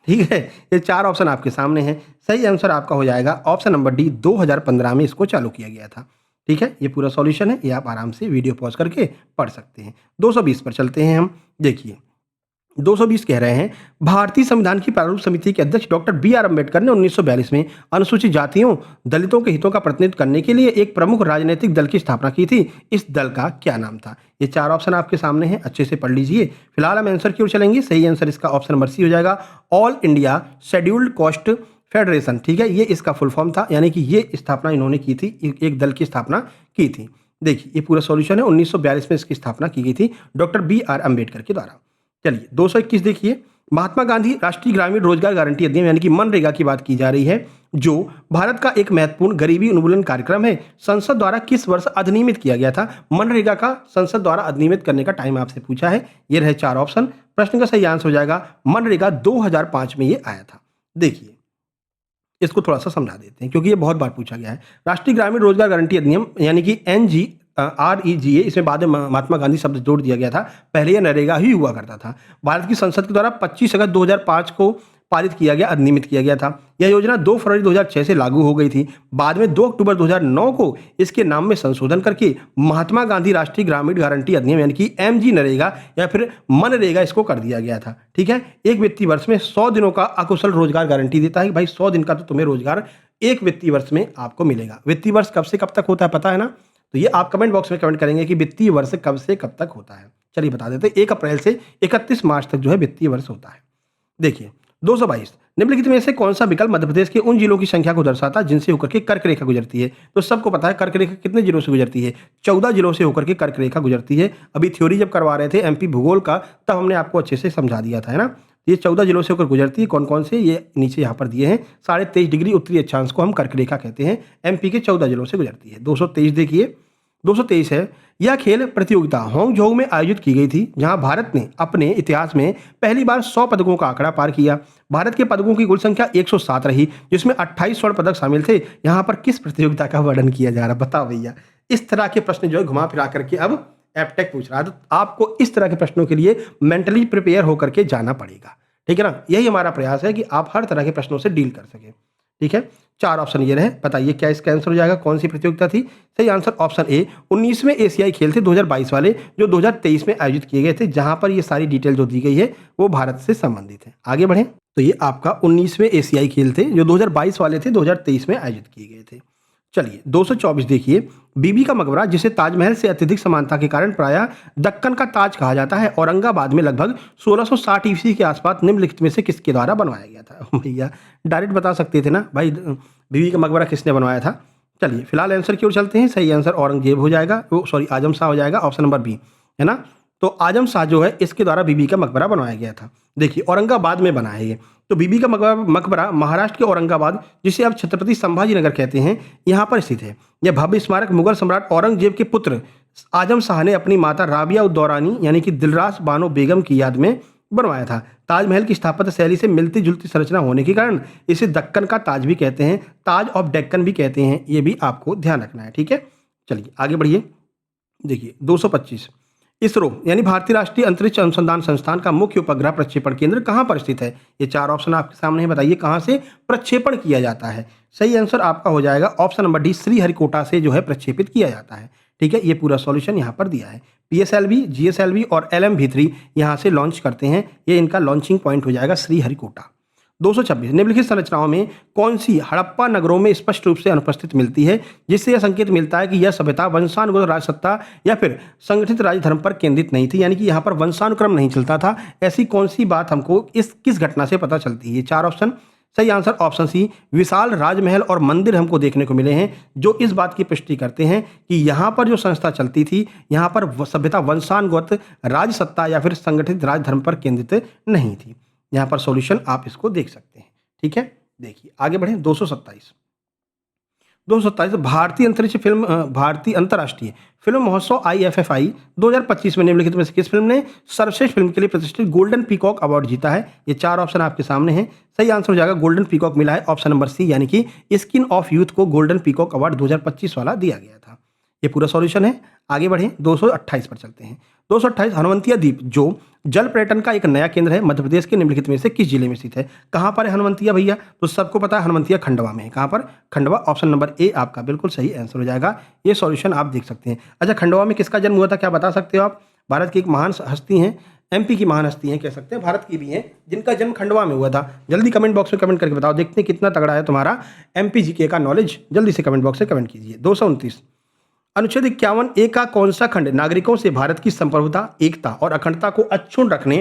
ठीक है, ये 4 ऑप्शन आपके सामने हैं, सही आंसर आपका हो जाएगा ऑप्शन नंबर डी, 2015 में इसको चालू किया गया था। ठीक है, ये पूरा सॉल्यूशन है, ये आप आराम से वीडियो पॉज करके पढ़ सकते हैं। 220 पर चलते हैं हम। देखिए 220 कह रहे हैं भारतीय संविधान की प्रारूप समिति के अध्यक्ष डॉक्टर BR अम्बेडकर ने 1942 में अनुसूचित जातियों दलितों के हितों का प्रतिनिधित्व करने के लिए एक प्रमुख राजनीतिक दल की स्थापना की थी। इस दल का क्या नाम था। ये 4 ऑप्शन आपके सामने हैं, अच्छे से पढ़ लीजिए। फिलहाल हम आंसर की ओर चलेंगे, सही आंसर इसका ऑप्शन नंबर सी हो जाएगा, all India scheduled caste federation. ठीक है, ये इसका फुल फॉर्म था, यानी कि ये स्थापना इन्होंने की थी, एक दल की स्थापना की थी। देखिए ये पूरा सॉल्यूशन है, 1942 में इसकी स्थापना की गई थी डॉक्टर BR अम्बेडकर के द्वारा। चलिए 221 देखिए, महात्मा गांधी राष्ट्रीय ग्रामीण रोजगार गारंटी अधिनियम यानी कि मनरेगा की बात की जा रही है, जो भारत का एक महत्वपूर्ण गरीबी उन्मूलन कार्यक्रम है। संसद द्वारा किस वर्ष अधिनियमित किया गया था। मनरेगा का संसद द्वारा अधिनियमित करने का टाइम आपसे पूछा है, ये रहे 4 ऑप्शन। प्रश्न का सही आंसर हो जाएगा मनरेगा 2005 में ये आया था। देखिए इसको थोड़ा सा समझा देते हैं, क्योंकि ये बहुत बार पूछा गया है। राष्ट्रीय ग्रामीण रोजगार गारंटी अधिनियम यानी कि NGREGA, इसमें बाद में महात्मा गांधी शब्द जोड़ दिया गया था, पहले यह नरेगा ही हुआ करता था। भारत की संसद के द्वारा 25 अगस्त 2005 को पारित किया गया, अधिनियमित किया गया था। यह योजना 2 फरवरी 2006 से लागू हो गई थी। बाद में 2 अक्टूबर 2009 को इसके नाम में संशोधन करके महात्मा गांधी राष्ट्रीय ग्रामीण गारंटी अधिनियम यानी कि MG नरेगा या फिर मनरेगा इसको कर दिया गया था। ठीक है, एक वित्तीय वर्ष में 100 दिनों का अकुशल रोजगार गारंटी देता है। भाई 100 दिन का तो तुम्हें रोजगार एक वित्तीय वर्ष में आपको मिलेगा। वित्तीय वर्ष कब से कब तक होता है पता है ना, तो ये आप कमेंट बॉक्स में कमेंट करेंगे कि वित्तीय वर्ष कब से कब तक होता है। चलिए बता देते हैं, 1 अप्रैल से 31 मार्च तक जो है वित्तीय वर्ष होता है। देखिए 222, निम्नलिखित में से कौन सा विकल्प मध्य प्रदेश के उन जिलों की संख्या को दर्शाता है जिनसे होकर के कर्क रेखा गुजरती है। तो सबको पता है कर्क रेखा कितने जिलों से गुजरती है, 14 जिलों से होकर के कर्क रेखा गुजरती है। अभी थ्योरी जब करवा रहे थे MP भूगोल का, तब हमने आपको अच्छे से समझा दिया था, है ना। ये 14 जिलों से होकर गुजरती है, कौन कौन से, ये नीचे यहाँ पर दिए हैं। 23.5 डिग्री उत्तरी अक्षांश को हम कर्क रेखा कहते हैं, MP के 14 जिलों से गुजरती है। 223 देखिए, 223 है, यह खेल प्रतियोगिता हांगझोंग में आयोजित की गई थी, जहां भारत ने अपने इतिहास में पहली बार 100 पदकों का आंकड़ा पार किया। भारत के पदकों की कुल संख्या 107 रही, जिसमें 28 स्वर्ण पदक शामिल थे। यहां पर किस प्रतियोगिता का वर्णन किया जा रहा है, बताओ भैया। इस तरह के प्रश्न जो है घुमा फिरा करके अब एप्टेक पूछ रहा है, तो आपको इस तरह के प्रश्नों के लिए मेंटली प्रिपेयर होकर के जाना पड़ेगा। ठीक है ना, यही हमारा प्रयास है कि आप हर तरह के प्रश्नों से डील कर सकें। ठीक है, 4 ऑप्शन ये रहे, बताइए क्या इसका आंसर हो जाएगा, कौन सी प्रतियोगिता थी। सही आंसर ऑप्शन ए, 19वें एशियाई खेल थे 2022 वाले, जो 2023 में आयोजित किए गए थे, जहां पर ये सारी डिटेल जो दी गई है वो भारत से संबंधित है। आगे बढ़ें, तो ये आपका 19वें एशियाई खेल थे जो 2022 वाले थे, 2023 में आयोजित किए गए थे। चलिए 224 देखिए, बीबी का मकबरा जिसे ताजमहल से अत्यधिक समानता के कारण प्रायः दक्कन का ताज कहा जाता है, औरंगाबाद में लगभग 1660 ईस्वी के आसपास निम्नलिखित में से किसके द्वारा बनवाया गया था। भैया डायरेक्ट बता सकते थे ना भाई, बीबी का मकबरा किसने बनवाया था। चलिए फिलहाल आंसर की ओर चलते हैं, सही आंसर औरंगजेब हो जाएगा, वो सॉरी आजम शाह हो जाएगा, ऑप्शन नंबर बी, है ना। तो आजम शाह जो है इसके द्वारा बीबी का मकबरा बनवाया गया था। देखिए औरंगाबाद में बना है ये, तो बीबी का मकबरा महाराष्ट्र के औरंगाबाद, जिसे अब छत्रपति संभाजी नगर कहते हैं, यहाँ पर स्थित है। यह भव्य स्मारक मुगल सम्राट औरंगजेब के पुत्र आजम शाह ने अपनी माता राबिया उद दौरानी यानी कि दिलरास बानो बेगम की याद में बनवाया था। ताजमहल की स्थापत्य शैली से मिलती जुलती संरचना होने के कारण इसे दक्कन का ताज भी कहते हैं, ताज ऑफ डेक्कन भी कहते हैं। ये भी आपको ध्यान रखना है, ठीक है। चलिए आगे बढ़िए। देखिए 225, इसरो यानी भारतीय राष्ट्रीय अंतरिक्ष अनुसंधान संस्थान का मुख्य उपग्रह प्रक्षेपण केंद्र कहाँ पर स्थित है? ये चार ऑप्शन आपके सामने है, बताइए कहाँ से प्रक्षेपण किया जाता है। सही आंसर आपका हो जाएगा ऑप्शन नंबर डी, श्रीहरिकोटा से जो है प्रक्षेपित किया जाता है, ठीक है। ये पूरा सॉल्यूशन यहाँ पर दिया है। पीएसएलवी, जीएसएलवी और LMV3 यहाँ से लॉन्च करते हैं, ये इनका लॉन्चिंग पॉइंट हो जाएगा श्रीहरिकोटा। 226, निम्नलिखित संरचनाओं में कौन सी हड़प्पा नगरों में स्पष्ट रूप से अनुपस्थित मिलती है, जिससे यह संकेत मिलता है कि यह सभ्यता वंशानुगत राजसत्ता या फिर संगठित राजधर्म पर केंद्रित नहीं थी, यानी कि यहाँ पर वंशानुक्रम नहीं चलता था। ऐसी कौन सी बात हमको इस किस घटना से पता चलती है? चार ऑप्शन। सही आंसर ऑप्शन सी, विशाल राजमहल और मंदिर हमको देखने को मिले हैं, जो इस बात की पुष्टि करते हैं कि यहाँ पर जो संस्था चलती थी, यहाँ पर सभ्यता वंशानुगत राजसत्ता या फिर संगठित राजधर्म पर केंद्रित नहीं थी। यहाँ पर सॉल्यूशन आप इसको देख सकते हैं, ठीक है। देखिए आगे बढ़े। 227, भारतीय अंतर्राष्ट्रीय फिल्म महोत्सव IFFI 2025 में निम्नलिखित में से किस फिल्म ने सर्वश्रेष्ठ फिल्म के लिए प्रतिष्ठित गोल्डन पीकॉक अवार्ड जीता है? ये चार ऑप्शन आपके सामने हैं। सही आंसर हो जाएगा गोल्डन पीकॉक मिला है ऑप्शन नंबर सी, यानी कि स्किन ऑफ यूथ को गोल्डन पीकॉक अवार्ड 2025 वाला दिया गया था। ये पूरा सॉल्यूशन है। आगे बढ़े 228 पर चलते हैं। 228, हनुवंतिया द्वीप जो जल पर्यटन का एक नया केंद्र है, मध्य प्रदेश के निम्नलिखित में से किस जिले में स्थित है? कहाँ पर है हनुवंतिया भैया? तो सबको पता है हनुवंतिया खंडवा में है। कहाँ पर? खंडवा। ऑप्शन नंबर ए आपका बिल्कुल सही आंसर हो जाएगा। ये सॉल्यूशन आप देख सकते हैं। अच्छा, खंडवा में किसका जन्म हुआ था, क्या बता सकते हो आप? भारत की एक महान हस्ती हैं, MP की महान हस्ती हैं कह सकते हैं, भारत की भी हैं, जिनका जन्म खंडवा में हुआ था। जल्दी कमेंट बॉक्स में कमेंट करके बताओ, देखते हैं कितना तगड़ा है तुम्हारा MP GK का नॉलेज। जल्दी से कमेंट बॉक्स में कमेंट कीजिए। 229, अनुच्छेद 51A का कौन सा खंड नागरिकों से भारत की संप्रभुता, एकता और अखंडता को अक्षुण्ण रखने,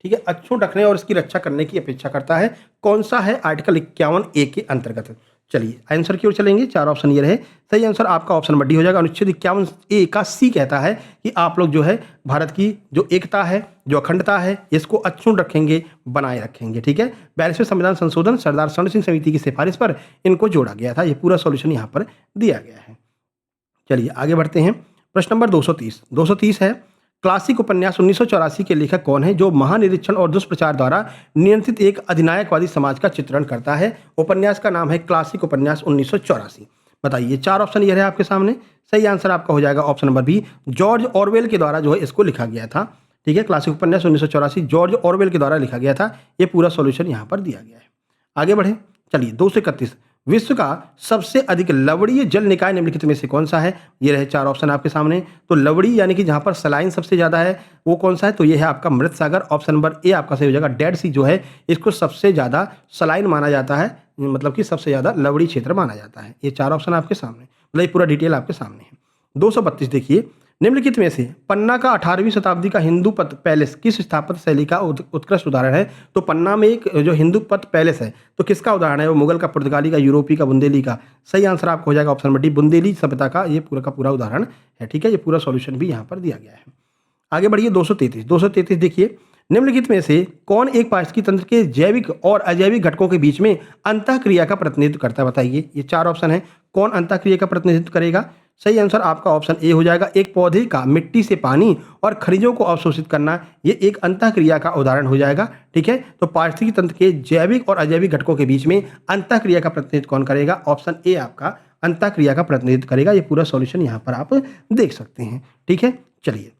ठीक है, अक्षुण्ण रखने और इसकी रक्षा करने की अपेक्षा करता है? कौन सा है आर्टिकल 51A के अंतर्गत? चलिए आंसर की ओर चलेंगे। चार ऑप्शन ये रहे। सही आंसर आपका ऑप्शन नंबर डी हो जाएगा। अनुच्छेद 51A का C कहता है कि आप लोग जो है भारत की जो एकता है, जो अखंडता है, इसको अक्षुण्ण रखेंगे, बनाए रखेंगे, ठीक है। 42वें संविधान संशोधन सरदार स्वर्ण सिंह समिति की सिफारिश पर इनको जोड़ा गया था। ये पूरा सॉल्यूशन यहाँ पर दिया गया है। चलिए आगे बढ़ते हैं। प्रश्न नंबर 230 है, क्लासिक उपन्यास 1984 के लेखक कौन है जो महानिरीक्षण और दुष्प्रचार द्वारा नियंत्रित एक अधिनायकवादी समाज का चित्रण करता है? उपन्यास का नाम है क्लासिक उपन्यास 1984। बताइए। चार ऑप्शन ये रहे आपके सामने। सही आंसर आपका हो जाएगा option number B, George Orwell के द्वारा जो है इसको लिखा गया था, ठीक है। क्लासिक उपन्यास 1984 जॉर्ज ऑरवेल के द्वारा लिखा गया था। ये पूरा सॉल्यूशन यहाँ पर दिया गया है। आगे बढ़े। चलिए 231, विश्व का सबसे अधिक लवणीय जल निकाय निम्नलिखित में से कौन सा है? ये रहे चार ऑप्शन आपके सामने। तो लवड़ी यानी कि जहां पर सलाइन सबसे ज्यादा है वो कौन सा है? तो ये है आपका मृत सागर। ऑप्शन नंबर ए आपका सही हो जाएगा। डेड सी जो है इसको सबसे ज्यादा सलाइन माना जाता है, मतलब कि सबसे ज्यादा लवड़ी क्षेत्र माना जाता है। ये चार ऑप्शन आपके सामने, मतलब ये पूरा डिटेल आपके सामने है। 232 देखिए, निम्नलिखित में से पन्ना का 18वीं शताब्दी का हिंदू पथ पैलेस किस स्थापत्य शैली का उत्कृष्ट उदाहरण है? तो पन्ना में एक जो हिंदू पथ पैलेस है तो किसका उदाहरण है? वो मुगल का, पुर्तगाली का, यूरोपी का, बुंदेली का। सही आंसर आपको हो जाएगा ऑप्शन नंबर डी, बुंदेली सभ्यता का ये पूरा का पूरा उदाहरण है, ठीक है। ये पूरा सॉल्यूशन भी यहाँ पर दिया गया है। आगे बढ़िए। 233 देखिए, निम्नलिखित में से कौन एक पारिस्थितिकी तंत्र के जैविक और अजैविक घटकों के बीच में अंतःक्रिया का प्रतिनिधित्व करता है? बताइए। ये चार ऑप्शन है, कौन अंतःक्रिया का प्रतिनिधित्व करेगा? सही आंसर आपका ऑप्शन ए हो जाएगा। एक पौधे का मिट्टी से पानी और खनिजों को अवशोषित करना, ये एक अंतःक्रिया का उदाहरण हो जाएगा, ठीक है। तो पारिस्थितिकी तंत्र के जैविक और अजैविक घटकों के बीच में अंतःक्रिया का प्रतिनिधित्व कौन करेगा? ऑप्शन ए आपका अंतःक्रिया का प्रतिनिधित्व करेगा। ये पूरा सॉल्यूशन यहाँ पर आप देख सकते हैं, ठीक है। चलिए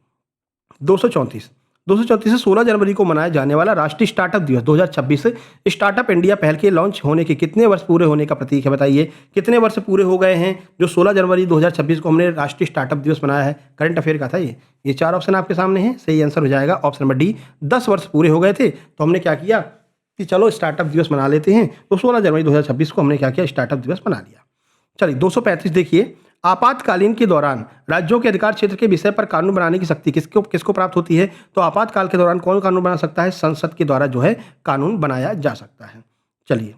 234 से 16 जनवरी को मनाया जाने वाला राष्ट्रीय स्टार्टअप दिवस 2026 स्टार्टअप इंडिया पहल के लॉन्च होने के कितने वर्ष पूरे होने का प्रतीक है? बताइए कितने वर्ष पूरे हो गए हैं जो 16 जनवरी 2026 को हमने राष्ट्रीय स्टार्टअप दिवस मनाया है? करंट अफेयर का था ये चार ऑप्शन आपके सामने हैं। सही आंसर हो जाएगा ऑप्शन नंबर डी, 10 वर्ष पूरे हो गए थे तो हमने क्या किया कि चलो स्टार्टअप दिवस मना लेते हैं, तो 16 जनवरी 2026 को हमने क्या किया? स्टार्टअप दिवस मना लिया। चलिए 235 देखिए, आपातकालीन के दौरान राज्यों के अधिकार क्षेत्र के विषय पर कानून बनाने की शक्ति किसको प्राप्त होती है? तो आपातकाल के दौरान कौन कानून बना सकता है? संसद के द्वारा जो है कानून बनाया जा सकता है। चलिए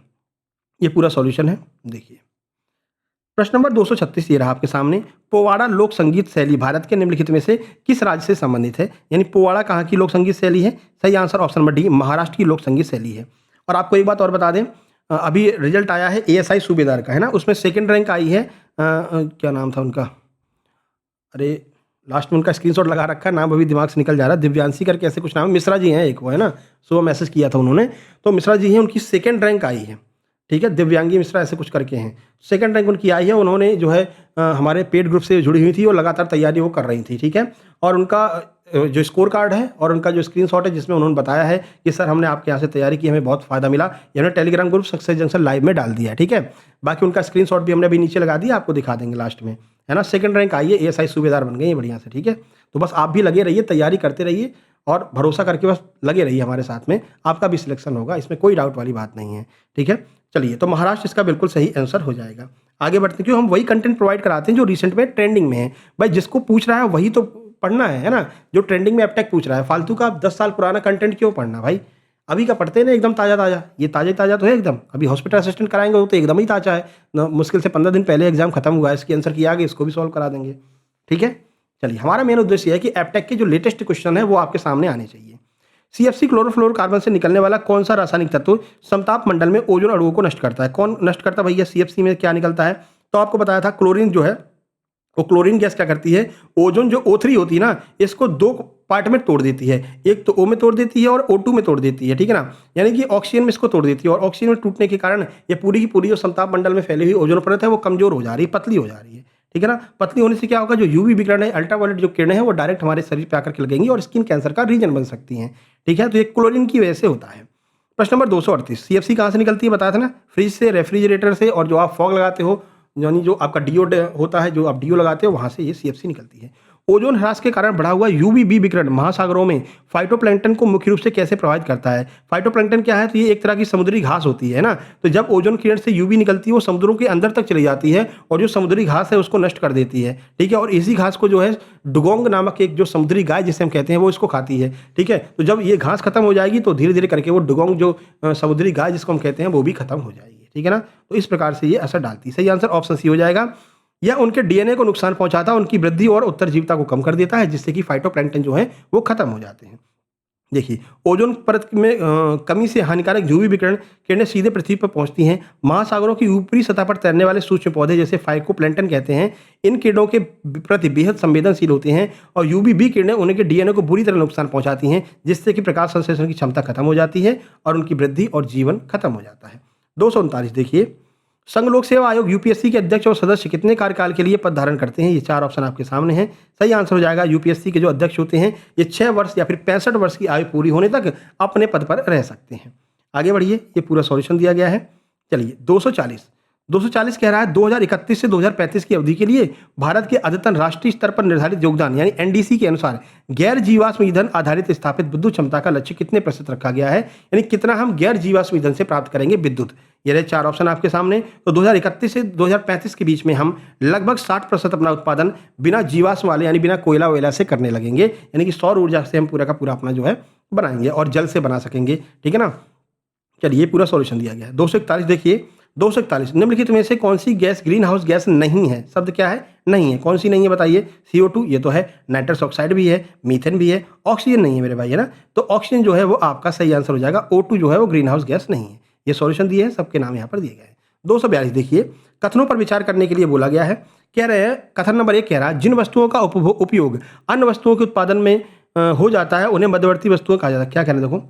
ये पूरा सॉल्यूशन है। देखिए प्रश्न नंबर 236 ये रहा आपके सामने, पोवाड़ा लोक संगीत शैली भारत के निम्नलिखित में से किस राज्य से संबंधित है? यानी पोवाड़ा कहाँ की लोक संगीत शैली है? सही answer option number D, Maharashtra की लोक संगीत शैली है। और आपको एक बात और बता दें, अभी रिजल्ट आया है ASI सूबेदार का, है ना, उसमें सेकंड रैंक आई है, क्या नाम था उनका, अरे लास्ट में उनका स्क्रीनशॉट लगा रखा है, नाम अभी दिमाग से निकल जा रहा है, दिव्यांशी करके ऐसे कुछ नाम है, मिश्रा जी हैं एक वो, है ना, सुबह मैसेज किया था उन्होंने, तो मिश्रा जी हैं, उनकी सेकंड रैंक आई है, ठीक है, दिव्यांगी मिश्रा ऐसे कुछ करके हैं, सेकंड रैंक उनकी आई है। उन्होंने जो है हमारे पेड ग्रुप से जुड़ी हुई थी और लगातार तैयारी वो कर रही थी, ठीक है, और उनका जो स्कोर कार्ड है और उनका जो स्क्रीनशॉट है जिसमें उन्होंने बताया है कि सर हमने आपके यहाँ से तैयारी की, हमें बहुत फ़ायदा मिला, ये हमने Telegram group success junction live में डाल दिया है, ठीक है। बाकी उनका स्क्रीनशॉट भी हमने अभी नीचे लगा दिया, आपको दिखा देंगे लास्ट में, है ना। सेकंड रैंक आई है, एएसआई सूबेदार बन गए हैं बढ़िया से, ठीक है। तो बस आप भी लगे रहिए, तैयारी करते रहिए और भरोसा करके बस लगे रहिए हमारे साथ में, आपका भी सिलेक्शन होगा, इसमें कोई डाउट वाली बात नहीं है, ठीक है। चलिए, तो महाराष्ट्र इसका बिल्कुल सही आंसर हो जाएगा। आगे बढ़ते हैं, क्यों हम वही कंटेंट प्रोवाइड कराते हैं जो रिसेंट में ट्रेंडिंग में है। भाई जिसको पूछ रहा है वही तो पढ़ना है ना, जो ट्रेंडिंग में एपटेक पूछ रहा है, फालतू का आप 10 साल पुराना कंटेंट क्यों पढ़ना भाई, अभी का पढ़ते हैं ना एकदम ताज़ा ताज़ा, ये ताज़ा ताज़ा तो है एकदम, अभी हॉस्पिटल असिस्टेंट कराएंगे वो तो एकदम ही ताज़ा है ना, मुश्किल से 15 दिन पहले एग्जाम खत्म हुआ है, इसकी आंसर किया आगे इसको भी सॉल्व करा देंगे, ठीक है। चलिए, हमारा मेन उद्देश्य है कि एपटेक के जो लेटेस्ट क्वेश्चन है वो आपके सामने आने चाहिए। सीएफसी क्लोरोफ्लोरोकार्बन से निकलने वाला कौन सा रासायनिक तत्व समताप मंडल में ओजोन अणुओं को नष्ट करता है? कौन नष्ट करता है भैया? सीएफसी में क्या निकलता है? तो आपको बताया था क्लोरीन जो है, वो क्लोरीन गैस क्या करती है, ओजोन जो O3 होती है ना, इसको दो पार्ट में तोड़ देती है, एक तो O में तोड़ देती है और O2 में तोड़ देती है, ठीक है ना। यानी कि ऑक्सीजन में इसको तोड़ देती है और ऑक्सीजन में टूटने के कारण ये पूरी की पूरी जो समताप मंडल में फैली हुई ओजोन परत है वो कमजोर हो जा रही है, पतली हो जा रही है, ठीक है ना। पतली होने से क्या होगा, जो यूवी विकिरण है, अल्ट्रावायलेट जो किरणें हैं वो डायरेक्ट हमारे शरीर पे आकर के लगेंगी और स्किन कैंसर का रीजन बन सकती हैं, ठीक है। तो ये क्लोरीन की वजह से होता है। प्रश्न नंबर 238, सीएफसी कहाँ से निकलती है बताया था ना, फ्रिज से, रेफ्रिजरेटर से, और जो आप फॉग लगाते हो, यानी जो आपका डीओ होता है, जो आप डीओ लगाते हो, वहाँ से ये सीएफसी निकलती है। ओजोन ह्रास के कारण बढ़ा हुआ यूवीबी विकिरण महासागरों में फाइटोप्लैंक्टन को मुख्य रूप से कैसे प्रभावित करता है? फाइटोप्लैंक्टन क्या है? तो ये एक तरह की समुद्री घास होती है ना। तो जब ओजोन किरण से यूवी निकलती है वो समुद्रों के अंदर तक चली जाती है और जो समुद्री घास है उसको नष्ट कर देती है, ठीक है। और इसी घास को जो है डुगोंग नामक एक जो समुद्री गाय जिसे हम कहते हैं वो इसको खाती है, ठीक है। तो जब ये घास खत्म हो जाएगी तो धीरे धीरे करके वो डुगोंग जो समुद्री गाय जिसको हम कहते हैं वो भी खत्म हो जाएगी, ठीक है ना। तो इस प्रकार से ये असर डालती है। सही आंसर ऑप्शन सी हो जाएगा। यह उनके डीएनए को नुकसान पहुंचाता है, उनकी वृद्धि और उत्तरजीविता को कम कर देता है, जिससे कि फाइटोप्लैंक्टन जो है वो खत्म हो जाते हैं। देखिए, ओजोन परत में कमी से हानिकारक यूवी विकिरण किरणें सीधे पृथ्वी पर पहुंचती हैं। महासागरों की ऊपरी सतह पर तैरने वाले सूक्ष्म पौधे जैसे फाइकोप्लैंक्टन कहते हैं, इन किरणों के प्रति बेहद संवेदनशील होते हैं और यूवीबी किरणें उनके डीएनए को बुरी तरह नुकसान पहुंचाती हैं, जिससे कि प्रकाश संश्लेषण की क्षमता खत्म हो जाती है और उनकी वृद्धि और जीवन खत्म हो जाता है। 239 देखिए, संघ लोक सेवा आयोग यूपीएससी के अध्यक्ष और सदस्य कितने कार्यकाल के लिए पद धारण करते हैं? ये 4 ऑप्शन आपके सामने हैं। सही आंसर हो जाएगा, यूपीएससी के जो अध्यक्ष होते हैं ये 6 वर्ष या फिर 65 वर्ष की आयु पूरी होने तक अपने पद पर रह सकते हैं। आगे बढ़िए, ये पूरा सॉल्यूशन दिया गया है। चलिए, 240 कह रहा है 2031 से 2035 की अवधि के लिए भारत के अद्यतन राष्ट्रीय स्तर पर निर्धारित योगदान यानी एनडीसी के अनुसार गैर जीवाश्म ईंधन आधारित स्थापित विद्युत क्षमता का लक्ष्य कितने प्रतिशत रखा गया है? यानी कितना हम गैर जीवाश्म ईंधन से प्राप्त करेंगे विद्युत। ये रहे 4 ऑप्शन आपके सामने। तो 2031 से 2035 के बीच में हम लगभग 60% अपना उत्पादन बिना जीवाश्म वाले यानी बिना कोयला वोयला से करने लगेंगे, यानी कि सौर ऊर्जा से हम पूरा का पूरा अपना जो है बनाएंगे और जल से बना सकेंगे, ठीक है ना। चलिए, पूरा सॉल्यूशन दिया गया है। 241 देखिए, 241 निम्नलिखित में से कौन सी गैस ग्रीन हाउस गैस नहीं है? शब्द क्या है? नहीं है। कौन सी नहीं है बताइए? CO2 ये तो है, नाइट्रस ऑक्साइड भी है, मीथेन भी है, ऑक्सीजन नहीं है मेरे भाई, है ना। तो ऑक्सीजन जो है वो आपका सही आंसर हो जाएगा। O2 जो है वो ग्रीन हाउस गैस नहीं है। ये सॉल्यूशन दिए हैं, सबके नाम यहाँ पर दिए गए हैं। 242 देखिए, कथनों पर विचार करने के लिए बोला गया है। कह रहे हैं, कथन नंबर 1 कह रहा है जिन वस्तुओं का उपयोग अन्य वस्तुओं के उत्पादन में हो जाता है उन्हें मध्यवर्ती वस्तुएं कहा जाता है। क्या कहना है देखो,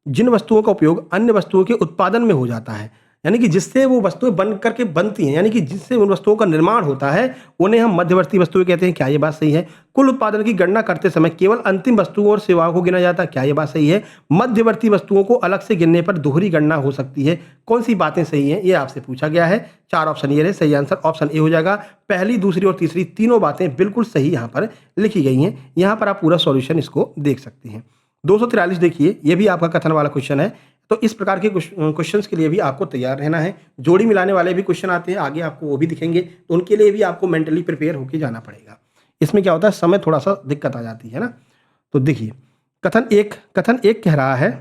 जिन वस्तुओं का उपयोग अन्य वस्तुओं के उत्पादन में हो जाता है, यानी कि जिससे वो वस्तुएं बन करके बनती हैं, यानी कि जिससे उन वस्तुओं का निर्माण होता है, उन्हें हम मध्यवर्ती वस्तुएं कहते हैं। क्या ये बात सही है? कुल उत्पादन की गणना करते समय केवल अंतिम वस्तुओं और सेवाओं को गिना जाता है। क्या ये बात सही है? मध्यवर्ती वस्तुओं को अलग से गिनने पर दोहरी गणना हो सकती है। कौन सी बातें सही हैं, ये आपसे पूछा गया है। 4 ऑप्शन ये रहे। सही आंसर ऑप्शन ए हो जाएगा। पहली, दूसरी और तीसरी तीनों बातें बिल्कुल सही यहाँ पर लिखी गई हैं। यहाँ पर आप पूरा सॉल्यूशन इसको देख सकते हैं। 243 देखिए, ये भी आपका कथन वाला क्वेश्चन है। तो इस प्रकार के क्वेश्चंस के लिए भी आपको तैयार रहना है। जोड़ी मिलाने वाले भी क्वेश्चन आते हैं, आगे आपको वो भी दिखेंगे, तो उनके लिए भी आपको मेंटली प्रिपेयर होकर जाना पड़ेगा। इसमें क्या होता है, समय थोड़ा सा दिक्कत आ जाती है ना। तो देखिए, कथन एक कह रहा है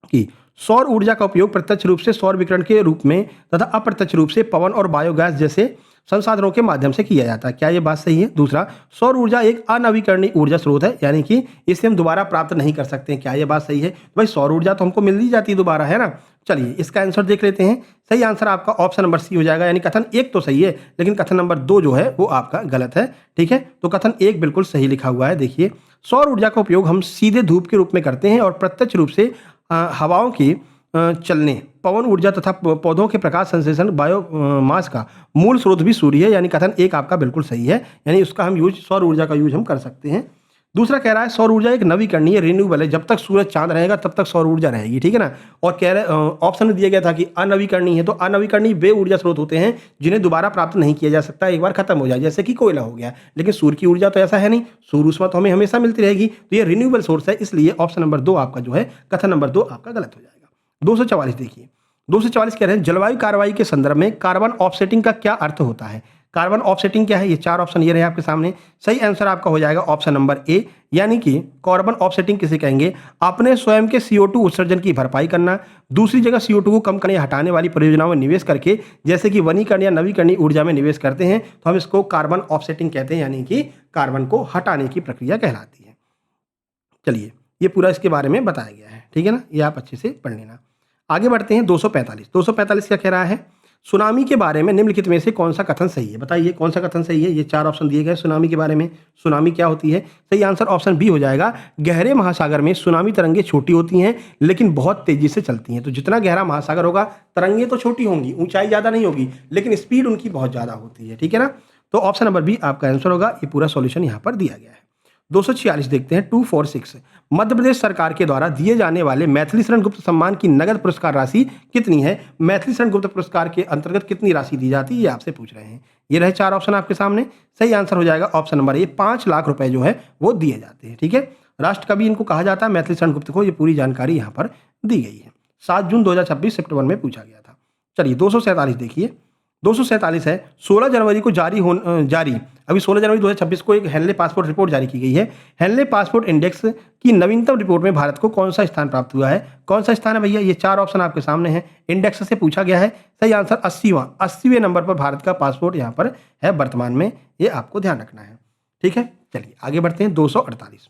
कि सौर ऊर्जा का उपयोग प्रत्यक्ष रूप से सौर विकिरण के रूप में तथा अप्रत्यक्ष रूप से पवन और बायोगैस जैसे संसाधनों के माध्यम से किया जाता है। क्या ये बात सही है? दूसरा, सौर ऊर्जा एक अनवीकरणीय ऊर्जा स्रोत है, यानी कि इसे हम दोबारा प्राप्त नहीं कर सकते हैं। क्या ये बात सही है? भाई सौर ऊर्जा तो हमको मिल ही जाती है दोबारा, है ना। चलिए इसका आंसर देख लेते हैं। सही आंसर आपका ऑप्शन नंबर सी हो जाएगा, यानी कथन 1 तो सही है लेकिन कथन नंबर 2 जो है वो आपका गलत है। ठीक है, तो कथन 1 बिल्कुल सही लिखा हुआ है। देखिए, सौर ऊर्जा का उपयोग हम सीधे धूप के रूप में करते हैं और प्रत्यक्ष रूप से हवाओं के चलने, पवन ऊर्जा तथा पौधों के प्रकाश संश्लेषण बायोमास का मूल स्रोत भी सूर्य है, यानी कथन 1 आपका बिल्कुल सही है। यानी उसका हम यूज, सौर ऊर्जा का यूज हम कर सकते हैं। दूसरा कह रहा है सौर ऊर्जा एक नवीकरणीय रिन्यूएबल है, जब तक सूरज चांद रहेगा तब तक सौर ऊर्जा रहेगी। ठीक है ना। और कह रहे ऑप्शन में दिया गया था कि अनवीकरणीय है, तो अनवीकरणीय वे ऊर्जा स्रोत होते हैं जिन्हें दोबारा प्राप्त नहीं किया जा सकता, एक बार खत्म हो जाए, जैसे कि कोयला हो गया। लेकिन सूर्य की ऊर्जा तो ऐसा है नहीं, सूर्य ऊष्मा तो हमें हमेशा मिलती रहेगी, तो ये रिन्यूएबल सोर्स है, इसलिए ऑप्शन नंबर 2 आपका जो है, कथन नंबर 2 आपका गलत हो जाएगा। 244 देखिए, 244 कह रहे हैं जलवायु कार्रवाई के संदर्भ में कार्बन ऑफसेटिंग का क्या अर्थ होता है। कार्बन ऑफसेटिंग क्या है, ये 4 ऑप्शन ये रहे आपके सामने। सही आंसर आपका हो जाएगा ऑप्शन नंबर ए, यानी कि कार्बन ऑफसेटिंग किसे कहेंगे, अपने स्वयं के CO2 उत्सर्जन की भरपाई करना, दूसरी जगह CO2 को कम करने या हटाने वाली परियोजनाओं में निवेश करके, जैसे कि वनीकरण या नवीकरणीय ऊर्जा में निवेश करते हैं, तो हम इसको कार्बन ऑफसेटिंग कहते हैं, यानी कि कार्बन को हटाने की प्रक्रिया कहलाती है। चलिए, ये पूरा इसके बारे में बताया गया है। ठीक है ना, ये आप अच्छे से पढ़ लेना। आगे बढ़ते हैं 245। 245 क्या कह रहा है, सुनामी के बारे में निम्नलिखित में से कौन सा कथन सही है। बताइए कौन सा कथन सही है। ये 4 ऑप्शन दिए गए सुनामी के बारे में। सुनामी क्या होती है, सही आंसर ऑप्शन बी हो जाएगा। गहरे महासागर में सुनामी तरंगे छोटी होती हैं लेकिन बहुत तेजी से चलती हैं। तो जितना गहरा महासागर होगा तरंगे तो छोटी होंगी, ऊंचाई ज़्यादा नहीं होगी, लेकिन स्पीड उनकी बहुत ज़्यादा होती है। ठीक है ना, तो ऑप्शन नंबर बी आपका आंसर होगा। ये पूरा सॉल्यूशन यहाँ पर दिया गया है। 246 देखते हैं, 246। मध्य प्रदेश सरकार के द्वारा दिए जाने वाले मैथिली शरण गुप्त सम्मान की नगद पुरस्कार राशि कितनी है। मैथिली शरण गुप्त पुरस्कार के अंतर्गत कितनी राशि दी जाती है, ये आपसे पूछ रहे हैं। ये रहे 4 ऑप्शन आपके सामने। सही आंसर हो जाएगा ऑप्शन नंबर ए, 5 लाख रुपए जो है वो दिए जाते हैं। ठीक है, राष्ट्रकवि इनको कहा जाता है मैथिली शरण गुप्त को। ये पूरी जानकारी यहाँ पर दी गई है। 7 जून 2026 सितंबर में पूछा गया था। चलिए 247 देखिए, 247 है, 16 जनवरी को जारी अभी 16 जनवरी 2026 को एक हेनले पासपोर्ट रिपोर्ट जारी की गई है। हेनले पासपोर्ट इंडेक्स की नवीनतम रिपोर्ट में भारत को कौन सा स्थान प्राप्त हुआ है। कौन सा स्थान है भैया, ये 4 ऑप्शन आपके सामने हैं। इंडेक्स से पूछा गया है। सही आंसर 80वें नंबर पर भारत का पासपोर्ट यहाँ पर है वर्तमान में, ये आपको ध्यान रखना है। ठीक है, चलिए आगे बढ़ते हैं। 248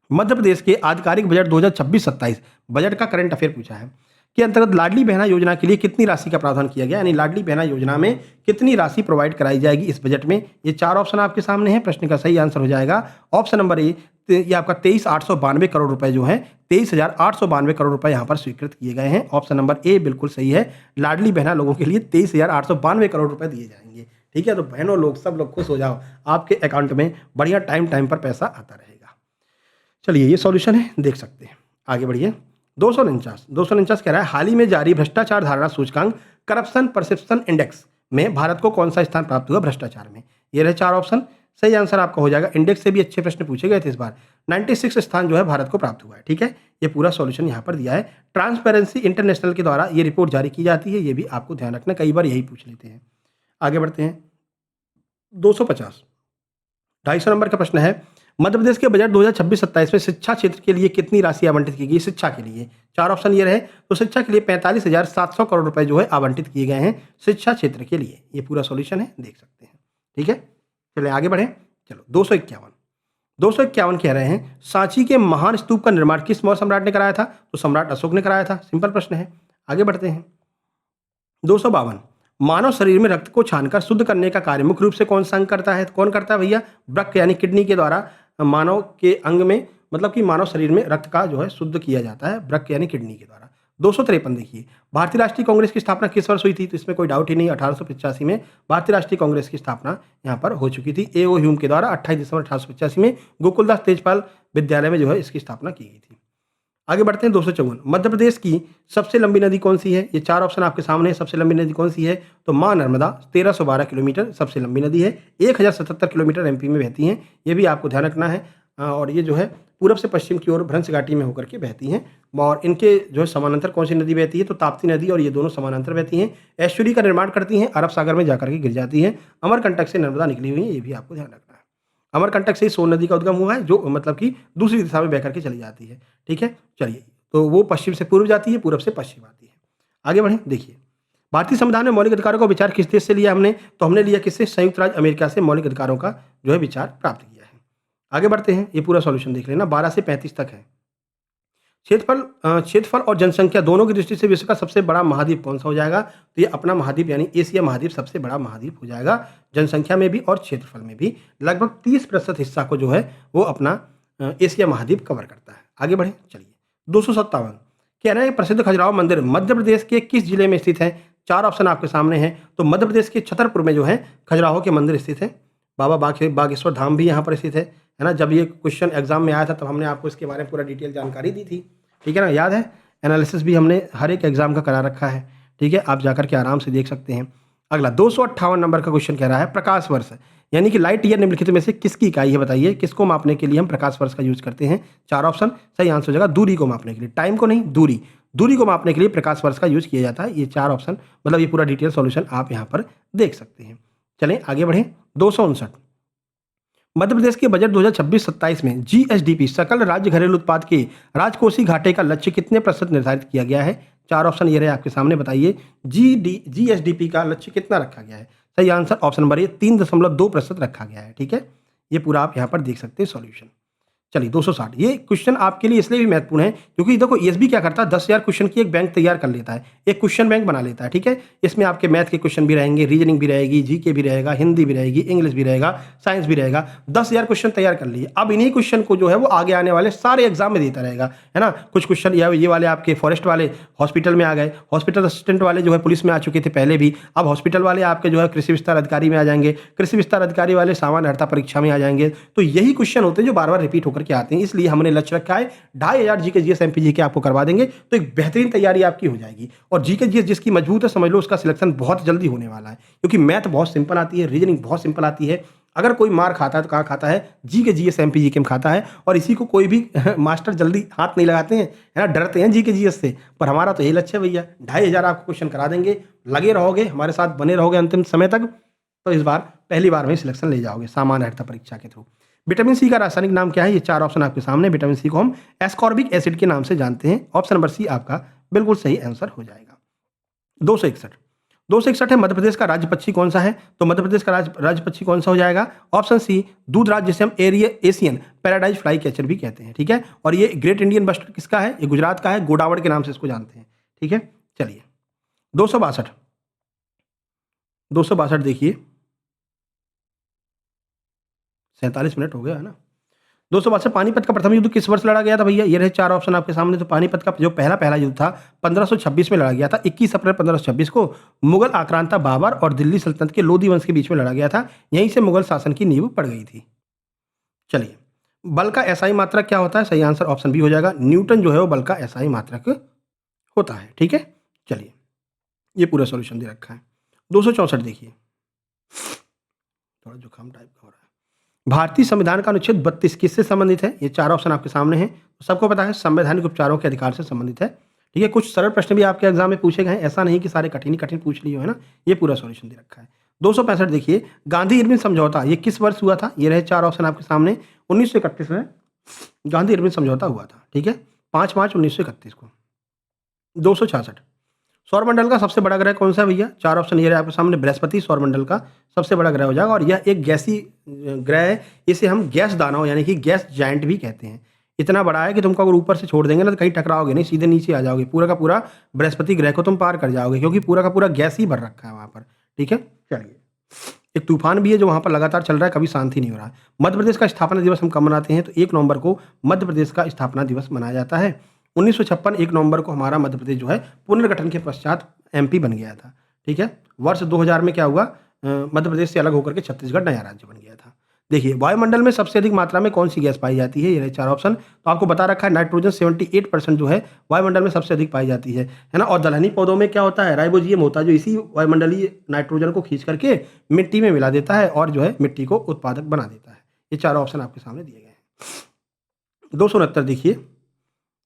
मध्य प्रदेश के आधिकारिक बजट 2026-27 बजट का करंट अफेयर पूछा है के अंतर्गत लाडली बहना योजना के लिए कितनी राशि का प्रावधान किया गया, यानी लाडली बहना योजना में कितनी राशि प्रोवाइड कराई जाएगी इस बजट में। ये 4 ऑप्शन आपके सामने हैं। प्रश्न का सही आंसर हो जाएगा ऑप्शन नंबर ए, ये आपका 23,892 करोड़ रुपए जो है, 23,892 करोड़ रुपए यहाँ पर स्वीकृत किए गए हैं। ऑप्शन नंबर ए बिल्कुल सही है। लाडली बहना लोगों के लिए 23,892 करोड़ रुपए दिए जाएंगे। ठीक है, तो बहनों लोग सब लोग खुश हो जाओ, आपके अकाउंट में बढ़िया टाइम पर पैसा आता रहेगा। चलिए ये सॉल्यूशन है, देख सकते हैं। आगे बढ़िए। 249 कह रहा है हाल ही में जारी भ्रष्टाचार धारणा सूचकांक करप्शन परसेप्शन इंडेक्स में भारत को कौन सा स्थान प्राप्त हुआ भ्रष्टाचार में। ये रहे 4 ऑप्शन। सही आंसर आपका हो जाएगा। इंडेक्स से भी अच्छे प्रश्न पूछे गए थे इस बार। 96 स्थान जो है भारत को प्राप्त हुआ है। ठीक है, ये पूरा सॉल्यूशन यहाँ पर दिया है। ट्रांसपेरेंसी इंटरनेशनल के द्वारा ये रिपोर्ट जारी की जाती है, ये भी आपको ध्यान रखना, कई बार यही पूछ लेते हैं। आगे बढ़ते हैं। 250 250 नंबर का प्रश्न है मध्य प्रदेश के बजट 2026-27 में शिक्षा क्षेत्र के लिए कितनी राशि आवंटित की गई। शिक्षा के लिए 4 ऑप्शन ये रहे, तो शिक्षा के लिए 45,700 करोड़ रुपए जो है आवंटित किए गए हैं शिक्षा क्षेत्र के लिए। ये पूरा सॉल्यूशन है, देख सकते हैं। ठीक है, चलिए आगे बढ़े। चलो 251 कह रहे हैं सांची के महान स्तूप का निर्माण किस मौर्य सम्राट ने कराया था, तो सम्राट अशोक ने कराया था। सिंपल प्रश्न है, आगे बढ़ते हैं। 252 मानव शरीर में रक्त को छानकर शुद्ध करने का कार्य मुख्य रूप से कौन सा अंग करता है। कौन करता है भैया, वृक्क यानी किडनी के द्वारा मानव के अंग में, मतलब कि मानव शरीर में रक्त का जो है शुद्ध किया जाता है वृक्क यानी किडनी के द्वारा। 253 देखिए भारतीय राष्ट्रीय कांग्रेस की स्थापना किस वर्ष हुई थी, तो इसमें कोई डाउट ही नहीं, 1885 में भारतीय राष्ट्रीय कांग्रेस की स्थापना यहाँ पर हो चुकी थी। ए.ओ. ह्यूम के द्वारा 28 दिसंबर 1885 में गोकुलदास तेजपाल विद्यालय में जो है इसकी स्थापना की गई थी। आगे बढ़ते हैं। 254 मध्य प्रदेश की सबसे लंबी नदी कौन सी है। ये 4 ऑप्शन आपके सामने है। सबसे लंबी नदी कौन सी है, तो मां नर्मदा 1312 किलोमीटर सबसे लंबी नदी है। 1077 किलोमीटर एमपी में बहती हैं, ये भी आपको ध्यान रखना है। और ये जो है पूरब से पश्चिम की ओर भ्रंश घाटी में होकर के बहती हैं। और इनके जो है समानांतर कौन सी नदी बहती है, तो ताप्ती नदी और ये दोनों समानांतर बहती हैं। ऐश्वर्य का निर्माण करती हैं, अरब सागर में जाकर के गिर जाती हैं। अमरकंटक से नर्मदा निकली हुई है, ये भी आपको ध्यान रखना है। अमरकंटक से सोन नदी का उद्गम हुआ है, जो मतलब कि दूसरी दिशा में बह करके चली जाती है। ठीक है, चलिए, तो वो पश्चिम से पूर्व जाती है, पूरब से पश्चिम आती है। आगे बढ़ें। देखिए भारतीय संविधान में मौलिक अधिकारों का विचार किस देश से लिया हमने, तो हमने लिया किससे, संयुक्त राज्य अमेरिका से मौलिक अधिकारों का जो है विचार प्राप्त किया है। आगे बढ़ते हैं, ये पूरा सॉल्यूशन देख लेना, 12 से 35 तक है। क्षेत्रफल और जनसंख्या दोनों की दृष्टि से विश्व का सबसे बड़ा महाद्वीप कौन सा हो जाएगा? तो ये अपना महाद्वीप यानी एशिया महाद्वीप सबसे बड़ा महाद्वीप हो जाएगा, जनसंख्या में भी और क्षेत्रफल में भी। लगभग 30% हिस्सा को जो है वो अपना एशिया महाद्वीप कवर करता है। आगे बढ़े, चलिए 257 कह रहे हैं प्रसिद्ध खजुराहो मंदिर मध्य प्रदेश के किस जिले में स्थित है? 4 ऑप्शन आपके सामने हैं। तो मध्य प्रदेश के छतरपुर में जो है खजुराहो के मंदिर स्थित है। बाबा बागेश्वर धाम भी यहाँ पर स्थित है ना। जब ये क्वेश्चन एग्जाम में आया था तब हमने आपको इसके बारे में पूरा डिटेल जानकारी दी थी, ठीक है ना, याद है। एनालिसिस भी हमने हर एक एग्जाम का करा रखा है, ठीक है, आप जाकर के आराम से देख सकते हैं। अगला 258 नंबर का क्वेश्चन कह रहा है प्रकाश वर्ष यानी कि लाइट ईयर निम्नलिखित में से किसकी इकाई है? बताइए किसको मापने के लिए हम प्रकाश वर्ष का यूज करते हैं? 4 ऑप्शन, सही आंसर हो जाएगा दूरी को मापने के लिए, टाइम को नहीं, दूरी को मापने के लिए प्रकाश वर्ष का यूज किया जाता है। ये 4 ऑप्शन मतलब ये पूरा डिटेल सॉल्यूशन आप यहाँ पर देख सकते हैं। चलें आगे बढ़ें। 259 मध्य प्रदेश के बजट 2026-27 में जीएसडीपी सकल राज्य घरेलू उत्पाद के राजकोषीय घाटे का लक्ष्य कितने प्रतिशत निर्धारित किया गया है? 4 ऑप्शन ये रहे आपके सामने, बताइए जीएसडीपी का लक्ष्य कितना रखा गया है? सही आंसर ऑप्शन नंबर 3.2% रखा गया है, ठीक है। ये पूरा आप यहाँ पर देख सकते हैं सॉल्यूशन। चलिए 260 ये क्वेश्चन आपके लिए इसलिए भी महत्वपूर्ण है क्योंकि देखो ईएसबी क्या करता है 10,000 क्वेश्चन की एक बैंक तैयार कर लेता है, एक क्वेश्चन बैंक बना लेता है, ठीक है। इसमें आपके मैथ के क्वेश्चन भी रहेंगे, रीजनिंग भी रहेगी, जीके भी रहेगा, हिंदी भी रहेगी, इंग्लिश भी रहेगा, साइंस भी रहेगा। 10,000 क्वेश्चन तैयार कर लिए। अब इन्हीं क्वेश्चन को जो है वो आगे आने वाले सारे एग्जाम में देता रहेगा, है ना। कुछ क्वेश्चन ये वाले आपके फॉरेस्ट वाले हॉस्पिटल में आ गए, हॉस्पिटल असिस्टेंट वाले जो है पुलिस में आ चुके थे पहले भी, अब हॉस्पिटल वाले आपके जो है कृषि विस्तार अधिकारी में आ जाएंगे, कृषि विस्तार अधिकारी वाले सामान्य अर्हता परीक्षा में आ जाएंगे। तो यही क्वेश्चन होते हैं जो बार बार रिपीट होकर के आते हैं, इसलिए हमने लक्ष्य रखा है 2,500 जीके जीएस एमपी जीके आपको करवा देंगे तो एक बेहतरीन तैयारी आपकी हो जाएगी। और जीके जीएस जिसकी मजबूत है समझ लो उसका सिलेक्शन बहुत जल्दी होने वाला है क्योंकि मैथ बहुत सिंपल आती है, रीजनिंग बहुत सिंपल आती है। अगर कोई मार खाता है तो कहाँ खाता है? जीके जीएस एमपी जीके में खाता है। और इसी को कोई भी मास्टर जल्दी हाथ नहीं लगाते हैं, है ना, डरते हैं जीके जीएस से। पर हमारा तो यही लक्ष्य है भैया, 2,500 आपको क्वेश्चन करा देंगे। लगे रहोगे हमारे साथ, बने रहोगे अंतिम समय तक, तो इस बार पहली बार में सिलेक्शन ले जाओगे सामान्य अर्हता परीक्षा के थ्रू। विटामिन सी का रासायनिक नाम क्या है? ये 4 ऑप्शन आपके सामने। विटामिन सी को हम एस्कॉर्बिक एसिड के नाम से जानते हैं। ऑप्शन नंबर सी आपका बिल्कुल सही आंसर हो जाएगा। 261 है मध्य प्रदेश का राज्य पक्षी कौन सा है? तो मध्य प्रदेश का राज्य पक्षी कौन सा हो जाएगा? ऑप्शन सी दूधराज, जिसे हम एशियन पैराडाइज फ्लाई कैचर भी कहते हैं, ठीक है। और ये ग्रेट इंडियन बस्टर्ड किसका है? ये गुजरात का है, गोडावड़ के नाम से इसको जानते हैं, ठीक है। चलिए 262 देखिए, 47 मिनट हो गया है ना। 262 पानीपत का प्रथम युद्ध किस वर्ष लड़ा गया था भैया? ये रहे 4 ऑप्शन आपके सामने। तो पानीपत का जो पहला युद्ध था 1526 में लड़ा गया था। 21 अप्रैल 1526 को मुगल आक्रांता बाबर और दिल्ली सल्तनत के लोधी वंश के बीच में लड़ा गया था। यहीं से मुगल शासन की नींव पड़ गई थी। चलिए बल का एसआई मात्रक क्या होता है? सही आंसर ऑप्शन बी हो जाएगा, न्यूटन जो है वो बल का एसआई मात्रक होता है, ठीक है। चलिए ये पूरा सॉल्यूशन दे रखा है। 264 देखिए, थोड़ा जुकाम टाइप का हो रहा है। भारतीय संविधान का अनुच्छेद 32 किससे संबंधित है? ये 4 ऑप्शन आपके सामने हैं। सबको पता है संवैधानिक उपचारों के अधिकार से संबंधित है, ठीक है। कुछ सरल प्रश्न भी आपके एग्जाम में पूछे गए हैं, ऐसा नहीं कि सारे कठिन पूछ लिए हो, है ना। ये पूरा सॉल्यूशन दे रखा है। 265 देखिए, गांधी इरविन समझौता ये किस वर्ष हुआ था? ये रहे 4 ऑप्शन आपके सामने। 1931 में गांधी इरविन समझौता हुआ था, ठीक है, 5 मार्च 1931 को। 266 सौरमंडल का सबसे बड़ा ग्रह कौन सा है भैया? 4 ऑप्शन ये रहे आपके सामने। बृहस्पति सौरमंडल का सबसे बड़ा ग्रह हो जाएगा और यह एक गैसी ग्रह है। इसे हम गैस दानव यानी कि गैस जायंट भी कहते हैं। इतना बड़ा है कि तुमको अगर ऊपर से छोड़ देंगे ना तो कहीं टकराओगे नहीं, सीधे नीचे आ जाओगे। पूरा का पूरा बृहस्पति ग्रह को तुम पार कर जाओगे क्योंकि पूरा का पूरा गैस ही भर रखा है वहाँ पर, ठीक है। चलिए एक तूफान भी है जो वहाँ पर लगातार चल रहा है, कभी शांति नहीं हो रहा। मध्य प्रदेश का स्थापना दिवस हम कब मनाते हैं? तो 1 नवंबर को मध्य प्रदेश का स्थापना दिवस मनाया जाता है। 1956 1 नवंबर को हमारा मध्य प्रदेश जो है पुनर्गठन के पश्चात एमपी बन गया था, ठीक है। वर्ष 2000 में क्या हुआ? मध्य प्रदेश से अलग होकर के छत्तीसगढ़ नया राज्य बन गया था। देखिए वायुमंडल में सबसे अधिक मात्रा में कौन सी गैस पाई जाती है? ये रहे 4 ऑप्शन। तो आपको बता रखा है नाइट्रोजन 78% जो है वायुमंडल में सबसे अधिक पाई जाती है ना। और दलहनी पौधों में क्या होता है? राइबोजियम होता है जो इसी वायुमंडलीय नाइट्रोजन को खींच करके मिट्टी में मिला देता है और जो है मिट्टी को उत्पादक बना देता है। ये 4 ऑप्शन आपके सामने दिए गए हैं। 269 देखिए,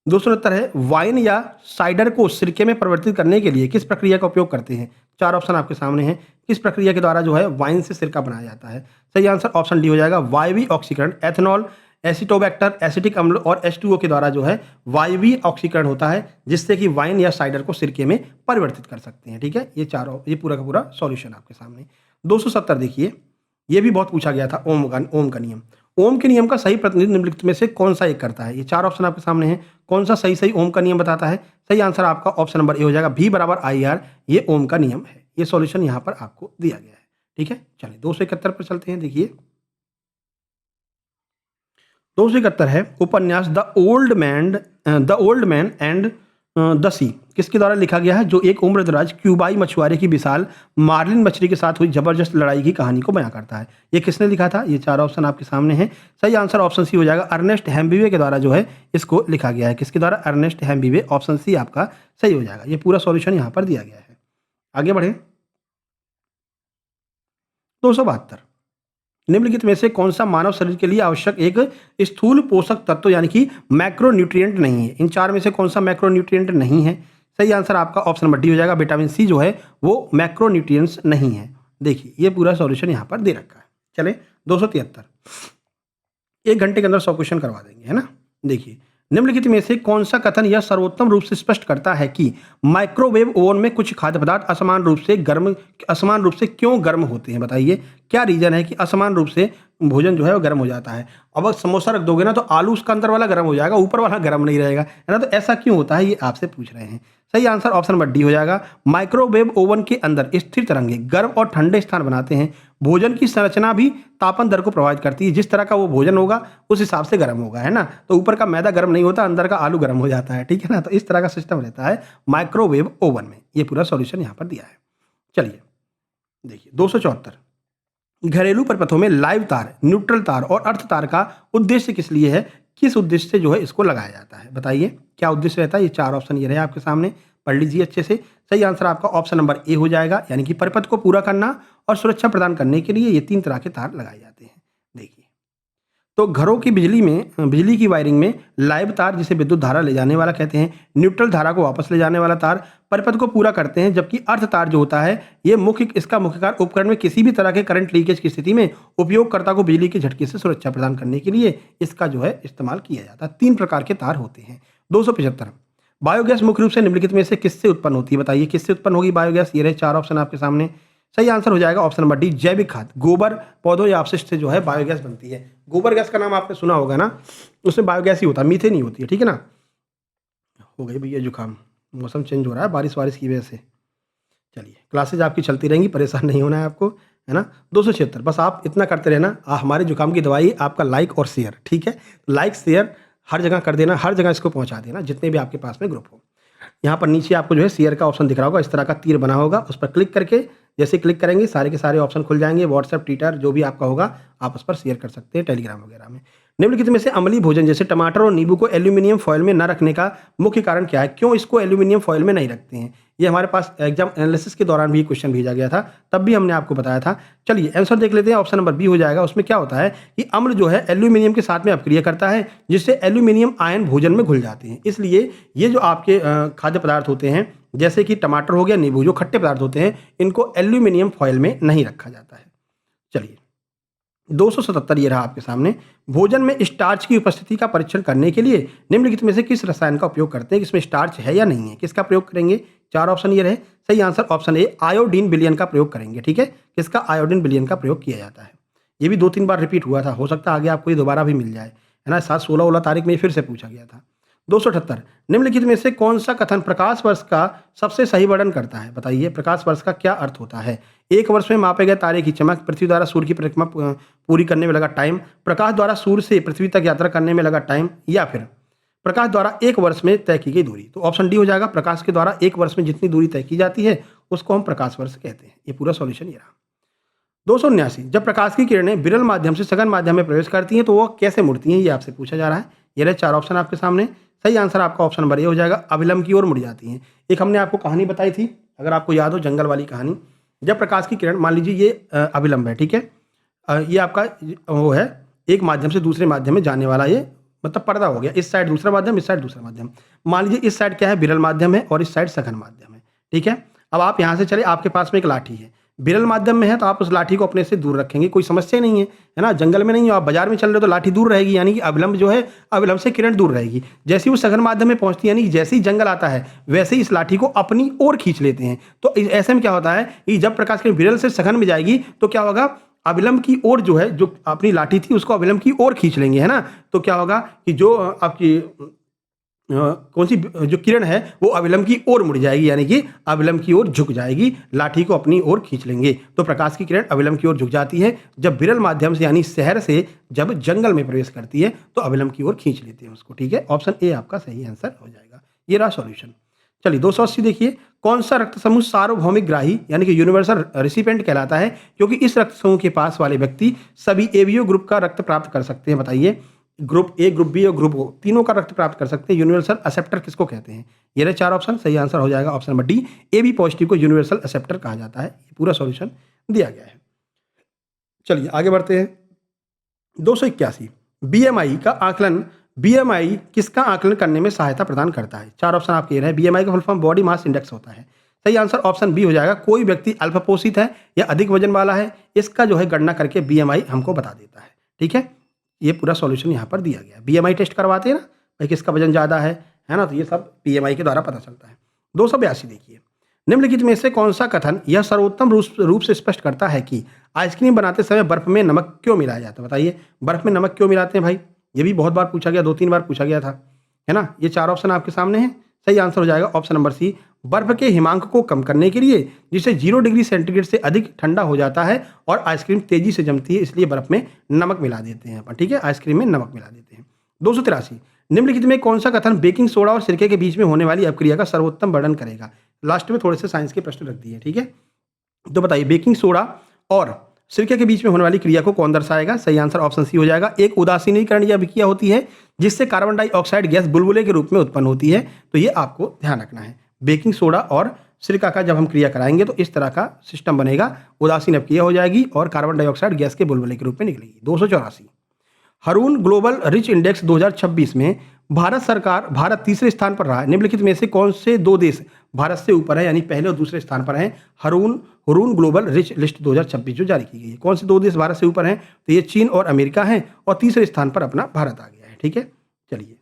269 है वाइन या साइडर को सिरके में परिवर्तित करने के लिए किस प्रक्रिया का उपयोग करते हैं? 4 ऑप्शन आपके सामने हैं। किस प्रक्रिया के द्वारा जो है वाइन से सिरका बनाया जाता है? सही आंसर ऑप्शन डी हो जाएगा, वायवीय ऑक्सीकरण। एथेनॉल, एसिटोबैक्टर, एसिटिक अम्ल और H2O के द्वारा जो है वायवीय ऑक्सीकरण होता है जिससे कि वाइन या साइडर को सिरके में परिवर्तित कर सकते हैं, ठीक है। ये पूरा का पूरा सॉल्यूशन आपके सामने। 270 देखिए, ये भी बहुत पूछा गया था ओम का नियम। ओम के नियम का सही प्रतिनिधित्व निम्नलिखित में से कौन सा एक करता है? ये 4 ऑप्शन आपके सामने हैं। कौन सा सही ओम का नियम बताता है? सही आंसर आपका ऑप्शन नंबर ए हो जाएगा, V बराबर IR, ये ओम का नियम है। ये सॉल्यूशन यहाँ पर आपको दिया गया है। ठीक है, चलिए 271 पर चलते हैं। देखिए 271 है उपन्यास the old man and the sea किसके द्वारा लिखा गया है? जो एक उम्रदराज क्यूबाई मछुआरे की विशाल मार्लिन मछली के साथ हुई जबरदस्त लड़ाई की कहानी को बयां करता है। ये किसने लिखा था? ये 4 ऑप्शन आपके सामने हैं। सही आंसर ऑप्शन सी हो जाएगा, अर्नेस्ट हेम्बीवे के द्वारा जो है इसको लिखा गया है। किसके द्वारा? अर्नेस्ट हेम्बीवे, ऑप्शन सी आपका सही हो जाएगा। ये पूरा सॉल्यूशन यहाँ पर दिया गया है। आगे बढ़े 272 निम्नलिखित में से कौन सा मानव शरीर के लिए आवश्यक एक स्थूल पोषक तत्व यानी कि मैक्रोन्यूट्रिएंट नहीं है? इन 4 में से कौन सा मैक्रोन्यूट्रिएंट नहीं है? सही आंसर आपका ऑप्शन नंबर डी हो जाएगा, विटामिन सी जो है वो मैक्रोन्यूट्रिएंट्स नहीं है। देखिए ये पूरा सॉल्यूशन यहाँ पर दे रखा है। चले 273, 1 घंटे के अंदर 100 क्वेश्चन करवा देंगे, है ना। देखिए निम्नलिखित में से कौन सा कथन यह सर्वोत्तम रूप से स्पष्ट करता है कि माइक्रोवेव ओवन में कुछ खाद्य पदार्थ असमान रूप से क्यों गर्म होते हैं? बताइए क्या रीजन है कि असमान रूप से भोजन जो है वो गर्म हो जाता है? अब अगर समोसा रख दोगे ना तो आलू उसका अंदर वाला गर्म हो जाएगा, ऊपर वाला गर्म नहीं रहेगा, है ना। तो ऐसा क्यों होता है ये आपसे पूछ रहे हैं। सही आंसर ऑप्शन नंबर डी हो जाएगा, माइक्रोवेव ओवन के अंदर स्थिर तरंगें गर्म और ठंडे स्थान बनाते हैं। भोजन की संरचना भी तापन दर को प्रभावित करती है। जिस तरह का वो भोजन होगा उस हिसाब से गर्म होगा, है ना। तो ऊपर का मैदा गर्म नहीं होता, अंदर का आलू गर्म हो जाता है, ठीक है ना। तो इस तरह का सिस्टम रहता है माइक्रोवेव ओवन में। ये पूरा सॉल्यूशन यहाँ पर दिया है। चलिए देखिए 274, घरेलू प्रपथों में लाइव तार, न्यूट्रल तार और अर्थ तार का उद्देश्य किस लिए है? किस उद्देश्य से जो है इसको लगाया जाता है? बताइए क्या उद्देश्य रहता है? ये 4 ऑप्शन ये रहे आपके सामने, पढ़ लीजिए अच्छे से। सही आंसर आपका ऑप्शन नंबर ए हो जाएगा, यानी कि परिपथ को पूरा करना और सुरक्षा प्रदान करने के लिए ये 3 तरह के तार लगाए जाते हैं। देखिए तो घरों की बिजली की वायरिंग में लाइव तार, जिसे विद्युत धारा ले जाने वाला कहते हैं, न्यूट्रल धारा को वापस ले जाने वाला तार परिपथ को पूरा करते हैं, जबकि अर्थ तार जो होता है इसका मुख्य कार्य उपकरण में किसी भी तरह के करंट लीकेज की स्थिति में उपयोगकर्ता को बिजली के झटके से सुरक्षा प्रदान करने के लिए इसका जो है इस्तेमाल किया जाता है। 3 प्रकार के तार होते हैं। 275, बायोगैस मुख्य रूप से निम्नलिखित में से किससे उत्पन्न होती है? बताइए किससे उत्पन्न होगी बायोगैस? ये रहे 4 ऑप्शन आपके सामने। सही आंसर हो जाएगा ऑप्शन नंबर डी, जैविक खाद, गोबर, पौधों या अपशिष्ट से जो है बायोगैस बनती है। गोबर गैस का नाम आपने सुना होगा ना, उसमें बायोगैस ही होता है, मीथेन नहीं होती है, ठीक है ना। हो गई भैया जुकाम, मौसम चेंज हो रहा है बारिश की वजह से। चलिए क्लासेज आपकी चलती रहेंगी, परेशान नहीं होना है आपको, है ना। 276, बस आप इतना करते रहना, हमारे जुकाम की दवाई आपका लाइक और शेयर, ठीक है। लाइक शेयर हर जगह कर देना, हर जगह इसको पहुंचा देना जितने भी आपके पास में ग्रुप हो। यहाँ पर नीचे आपको जो है शेयर का ऑप्शन दिख रहा होगा, इस तरह का तीर बना होगा, उस पर क्लिक करके जैसे क्लिक करेंगे सारे के सारे ऑप्शन खुल जाएंगे। व्हाट्सएप, ट्विटर जो भी आपका होगा आप उस पर शेयर कर सकते हैं, टेलीग्राम वगैरह में। निम्नलिखित में से अम्लीय भोजन जैसे टमाटर और नींबू को एल्यूमिनियम फॉयल में न रखने का मुख्य कारण क्या है? क्यों इसको एल्यूमिनियम फॉयल में नहीं रखते हैं? ये हमारे पास एग्जाम एनालिसिस के दौरान भी क्वेश्चन भेजा गया था, तब भी हमने आपको बताया था। चलिए आंसर देख लेते हैं, ऑप्शन नंबर बी हो जाएगा। उसमें क्या होता है कि अम्ल जो है एल्यूमिनियम के साथ में अपक्रिया करता है, जिससे एल्यूमिनियम आयन भोजन में घुल जाते हैं। इसलिए ये जो आपके खाद्य पदार्थ होते हैं जैसे कि टमाटर हो गया, नींबू, जो खट्टे पदार्थ होते हैं, इनको एल्यूमिनियम फॉयल में नहीं रखा जाता है। चलिए 277 ये रहा आपके सामने, भोजन में स्टार्च की उपस्थिति का परीक्षण करने के लिए निम्नलिखित में से किस रसायन का उपयोग करते हैं? इसमें स्टार्च है या नहीं है, किसका प्रयोग करेंगे? 4 ऑप्शन ये रहे। सही आंसर ऑप्शन ए, आयोडीन विलयन का प्रयोग करेंगे, ठीक है। किसका? आयोडीन विलयन का प्रयोग किया जाता है। ये भी 2-3 बार रिपीट हुआ था, हो सकता है आगे आपको ये दोबारा भी मिल जाए, है ना। 7-16 तारीख में फिर से पूछा गया था। 278, निम्नलिखित में से कौन सा कथन प्रकाश वर्ष का सबसे सही वर्णन करता है? बताइए प्रकाश वर्ष का क्या अर्थ होता है? 1 वर्ष में मापे गए तारे की चमक, पृथ्वी द्वारा सूर्य की परिक्रमा पूरी करने में लगा टाइम, प्रकाश द्वारा सूर्य से पृथ्वी तक यात्रा करने में लगा टाइम, या फिर प्रकाश द्वारा 1 वर्ष में तय की गई दूरी। तो ऑप्शन डी हो जाएगा, प्रकाश के द्वारा 1 वर्ष में जितनी दूरी तय की जाती है उसको हम प्रकाश वर्ष कहते हैं। ये पूरा सॉल्यूशन ये रहा। 279, जब प्रकाश की किरणें विरल माध्यम से सघन माध्यम में प्रवेश करती हैं तो वो कैसे मुड़ती हैं? ये आपसे पूछा जा रहा है। ये रहे 4 ऑप्शन आपके सामने। सही आंसर आपका ऑप्शन नंबर ए हो जाएगा, अभिलंब की ओर मुड़ जाती हैं। एक हमने आपको कहानी बताई थी, अगर आपको याद हो, जंगल वाली कहानी। जब प्रकाश की किरण, मान लीजिए ये अभिलंब है, ठीक है, ये आपका वो है एक माध्यम से दूसरे माध्यम में जाने वाला, ये मतलब पर्दा हो गया, इस साइड दूसरा माध्यम, इस साइड दूसरा माध्यम। मान लीजिए इस साइड क्या है, विरल माध्यम है, और इस साइड सघन माध्यम है, ठीक है। अब आप यहाँ से चले, आपके पास में एक लाठी है, विरल माध्यम में है तो आप उस लाठी को अपने से दूर रखेंगे, कोई समस्या नहीं है ना। जंगल में नहीं हो आप, बाजार में चल रहे हो तो लाठी दूर रहेगी, यानी कि अभिलंब जो है, अभिलंब से किरण दूर रहेगी। जैसे ही वो सघन माध्यम में पहुंचती है, यानी कि जैसे ही जंगल आता है वैसे ही इस लाठी को अपनी ओर खींच लेते हैं। तो ऐसे में क्या होता है कि जब प्रकाश की विरल से सघन में जाएगी तो क्या होगा, अविलंब की ओर जो है, जो अपनी लाठी थी उसको अविलंब की ओर खींच लेंगे, है ना। तो क्या होगा कि जो आपकी कौन सी जो किरण है वो अविलंब की ओर मुड़ जाएगी, यानी कि अविलंब की ओर झुक जाएगी, लाठी को अपनी ओर खींच लेंगे। तो प्रकाश की किरण अविलंब की ओर झुक जाती है जब विरल माध्यम से यानी शहर से जब जंगल में प्रवेश करती है तो अविलंब की ओर खींच लेते हैं उसको। ठीक है, ऑप्शन ए आपका सही आंसर हो जाएगा। ये रहा सॉल्यूशन। चलिए 280 देखिए, कौन सा रक्त समूह सार्वभौमिक ग्राही यानी कि यूनिवर्सल रिसिपेंट कहलाता है, क्योंकि इस रक्त समूह के पास वाले व्यक्ति सभी एबीओ ग्रुप का रक्त प्राप्त कर सकते हैं। बताइए, ग्रुप ए, ग्रुप बी और ग्रुप ओ तीनों का रक्त प्राप्त कर सकते हैं। यूनिवर्सल एक्सेप्टर किसको कहते हैं? ये रहे 4 ऑप्शन, सही आंसर हो जाएगा option number D, A B positive को यूनिवर्सल एक्सेप्टर कहा जाता है। ये पूरा सॉल्यूशन दिया गया है। चलिए आगे बढ़ते हैं। 281 बीएमआई का आकलन, बीएमआई किसका आकलन करने में सहायता प्रदान करता है? 4 ऑप्शन आपके रहे। बीएमआई का full form body mass index होता है। सही आंसर ऑप्शन बी हो जाएगा। कोई व्यक्ति अल्पपोषित है या अधिक वजन वाला है, इसका जो है गणना करके बीएमआई हमको बता देता है। ठीक है, ये पूरा सॉल्यूशन यहाँ पर दिया गया है। बीएमआई टेस्ट करवाते हैं ना भाई, किसका वजन ज़्यादा है ना, तो ये सब बीएमआई के द्वारा पता चलता है। 282 देखिए, निम्नलिखित में से कौन सा कथन यह सर्वोत्तम रूप से स्पष्ट करता है कि आइसक्रीम बनाते समय बर्फ में नमक क्यों मिलाया जाता है? बताइए, बर्फ में नमक क्यों मिलाते हैं भाई? ये भी बहुत बार पूछा गया, 2-3 बार पूछा गया था, है ना। ये 4 ऑप्शन आपके सामने हैं। सही आंसर हो जाएगा ऑप्शन नंबर सी, बर्फ के हिमांक को कम करने के लिए, जिससे 0 डिग्री सेंटीग्रेड से अधिक ठंडा हो जाता है और आइसक्रीम तेजी से जमती है, इसलिए बर्फ में नमक मिला देते हैं अपन। ठीक है, आइसक्रीम में नमक मिला देते हैं। 283 निम्नलिखित में कौन सा कथन बेकिंग सोडा और सिरके के बीच में होने वाली अपक्रिया का सर्वोत्तम वर्णन करेगा? लास्ट में थोड़े से साइंस के प्रश्न रख दिए। ठीक है, तो बताइए, बेकिंग सोडा और सिरके के बीच में होने वाली क्रिया को कौन दर्शाएगा? सही आंसर ऑप्शन सी हो जाएगा। एक उदासीनीकरण या अभिक्रिया होती है जिससे कार्बन डाइऑक्साइड गैस बुलबुले के रूप में उत्पन्न होती है। तो ये आपको ध्यान रखना है। बेकिंग सोडा और सिरका का जब हम क्रिया कराएंगे तो इस तरह का सिस्टम बनेगा, उदासीन अपक्रिया हो जाएगी और कार्बन डाइऑक्साइड गैस के बुलबुले के रूप में निकलेगी। 284 हरून ग्लोबल रिच इंडेक्स 2026 में भारत तीसरे स्थान पर रहा है। निम्नलिखित में से कौन से 2 देश भारत से ऊपर है, यानी पहले और दूसरे स्थान पर हैं? हरून ग्लोबल रिच लिस्ट 2026 जो जारी की गई है, कौन से 2 देश भारत से ऊपर हैं? तो ये चीन और अमेरिका हैं और तीसरे स्थान पर अपना भारत आ गया है। ठीक है, चलिए,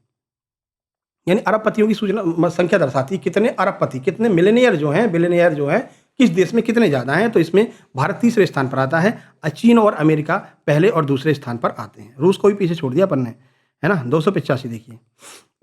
यानी अरबपतियों की सूचना संख्या दर्शाती है, कितने अरबपति, कितने मिलेनियर जो हैं, बिलियनियर जो हैं, किस देश में कितने ज़्यादा हैं। तो इसमें भारत तीसरे स्थान पर आता है, चीन और अमेरिका पहले और दूसरे स्थान पर आते हैं। रूस को भी पीछे छोड़ दिया अपन ने, है ना। 285 देखिए,